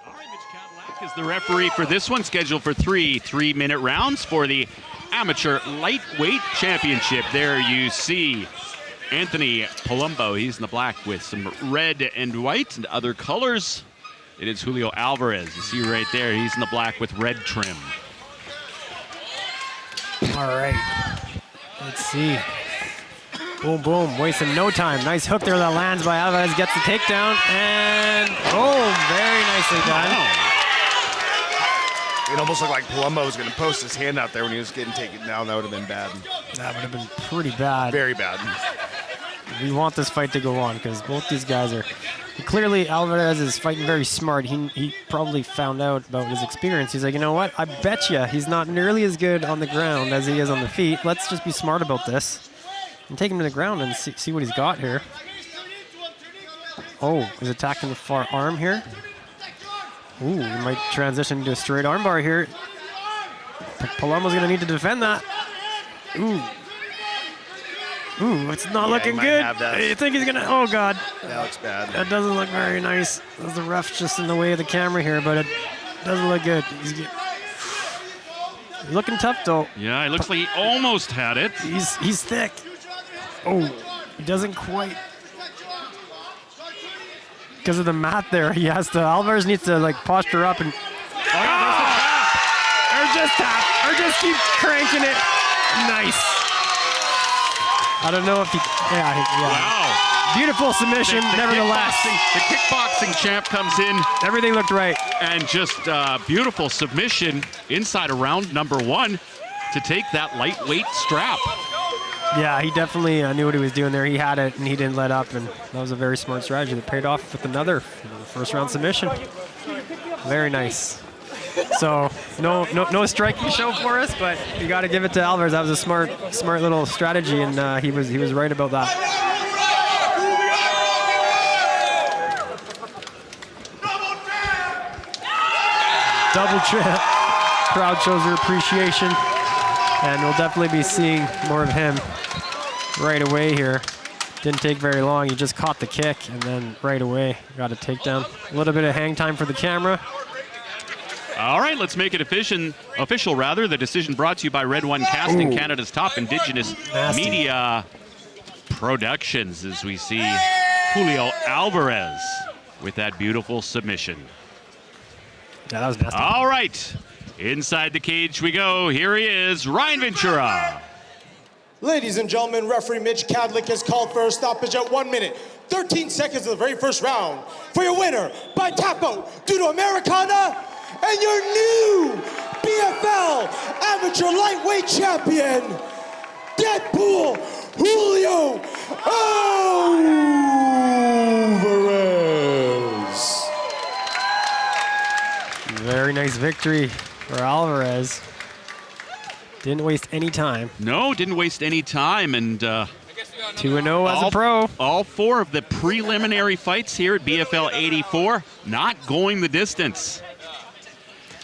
All right, Mitch Kadlick is the referee for this one, scheduled for 3 3-minute rounds for the Amateur Lightweight Championship. There you see Anthony Palumbo. He's in the black with some red and white and other colors. It is Julio Alvarez. You see right there, he's in the black with red trim. All right. Let's see. Boom, boom. Wasting no time. Nice hook there that lands by Alvarez. Gets the takedown. And boom. Very nicely done. Wow. It almost looked like Palumbo was going to post his hand out there when he was getting taken down. That would have been bad. That would have been pretty bad. Very bad. We want this fight to go on because both these guys are... Clearly, Alvarez is fighting very smart. He probably found out about his experience. He's like, you know what? I bet you he's not nearly as good on the ground as he is on the feet. Let's just be smart about this and take him to the ground and see what he's got here. Oh, he's attacking the far arm here. Ooh, he might transition into a straight armbar here. Palumbo's going to need to defend that. Ooh. Ooh, it's not looking good. You think he's going to... Oh, God. That looks bad. That doesn't look very nice. The ref's just in the way of the camera here, but it doesn't look good. He's looking tough, though. Yeah, it looks like he almost had it. He's thick. Oh, he doesn't quite... Because of the mat there, he has to... Alvarez needs to, like, posture up and... Or just tap. Or just keep cranking it. Nice. I don't know if he... Yeah. Wow. Beautiful submission, nevertheless. The kickboxing champ comes in. Everything looked right. And just beautiful submission inside of round number 1 to take that lightweight strap. Yeah, he definitely knew what he was doing there. He had it, and he didn't let up, and that was a very smart strategy that paid off with another first-round submission. Very nice. So no striking show for us, but you got to give it to Alvarez. That was a smart little strategy, and he was right about that. Double trip. Crowd shows their appreciation, and we'll definitely be seeing more of him right away here. Didn't take very long. He just caught the kick, and then right away got a takedown. A little bit of hang time for the camera. All right, let's make it official. The decision brought to you by Red One Casting, Canada's top Indigenous media productions, as we see Julio Alvarez with that beautiful submission. Yeah, that was nasty. All right, inside the cage we go. Here he is, Ryan Ventura. Ladies and gentlemen, referee Mitch Cadlick has called for a stoppage at 1 minute, 13 seconds of the very first round. For your winner by tap out due to Americana, and your new BFL Amateur Lightweight Champion, Deadpool Julio Alvarez. Very nice victory for Alvarez. Didn't waste any time. No, didn't waste any time, and 2-0 as a pro. All 4 of the preliminary fights here at BFL 84 not going the distance.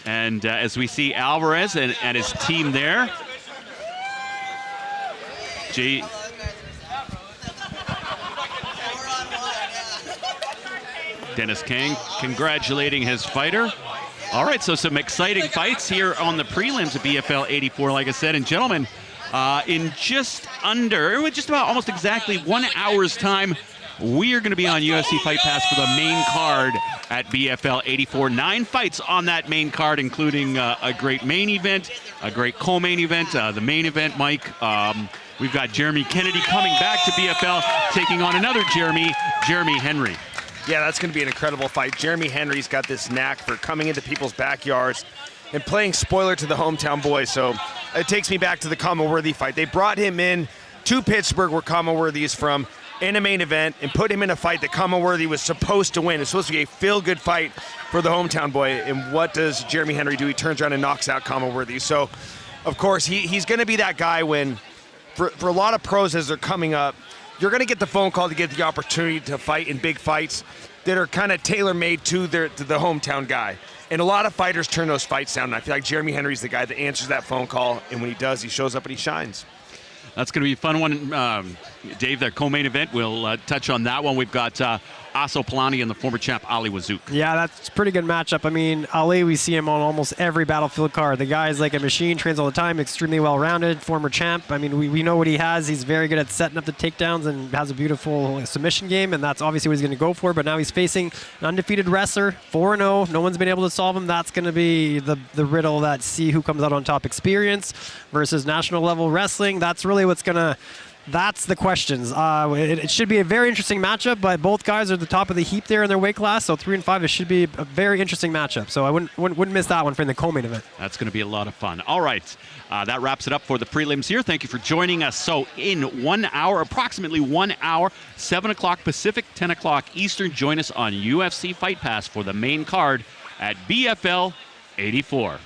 And as we see Alvarez and his team there, Dennis Kang congratulating his fighter. All right, so some exciting fights here on the prelims of BFL 84, like I said. And gentlemen, in just about almost exactly 1 hour's time, we are going to be on UFC Fight Pass for the main card at BFL 84. 9 fights on that main card, including a great main event, a great co-main event, the main event, Mike. We've got Jeremy Kennedy coming back to BFL, taking on another Jeremy Henry. Yeah, that's going to be an incredible fight. Jeremy Henry's got this knack for coming into people's backyards and playing spoiler to the hometown boys. So it takes me back to the Commonworthy fight. They brought him in to Pittsburgh, where Commonworthy is from, in a main event, and put him in a fight that Commonworthy was supposed to win. It's supposed to be a feel-good fight for the hometown boy. And what does Jeremy Henry do? He turns around and knocks out Commonworthy. So, of course, he's going to be that guy when, for a lot of pros as they're coming up, you're going to get the phone call to get the opportunity to fight in big fights that are kind of tailor-made to the hometown guy. And a lot of fighters turn those fights down. And I feel like Jeremy Henry's the guy that answers that phone call, and when he does, he shows up and he shines. That's going to be a fun one. Dave, that co-main event, we'll touch on that one. We've got Aso Palani and the former champ Ali Wazouk. Yeah, that's a pretty good matchup. I mean, Ali, we see him on almost every Battlefield card. The guy's like a machine, trains all the time, extremely well-rounded, former champ. I mean, we know what he has. He's very good at setting up the takedowns and has a beautiful submission game, and that's obviously what he's going to go for. But now he's facing an undefeated wrestler, 4-0. No one's been able to solve him. That's going to be the riddle that see who comes out on top experience versus national level wrestling. That's really what's going to... That's the questions. It should be a very interesting matchup, but both guys are at the top of the heap there in their weight class, so 3 and 5, it should be a very interesting matchup. So I wouldn't miss that one for the co-main event. That's going to be a lot of fun. All right, that wraps it up for the prelims here. Thank you for joining us. So in 1 hour, approximately 1 hour, 7 o'clock Pacific, 10 o'clock Eastern, join us on UFC Fight Pass for the main card at BFL 84.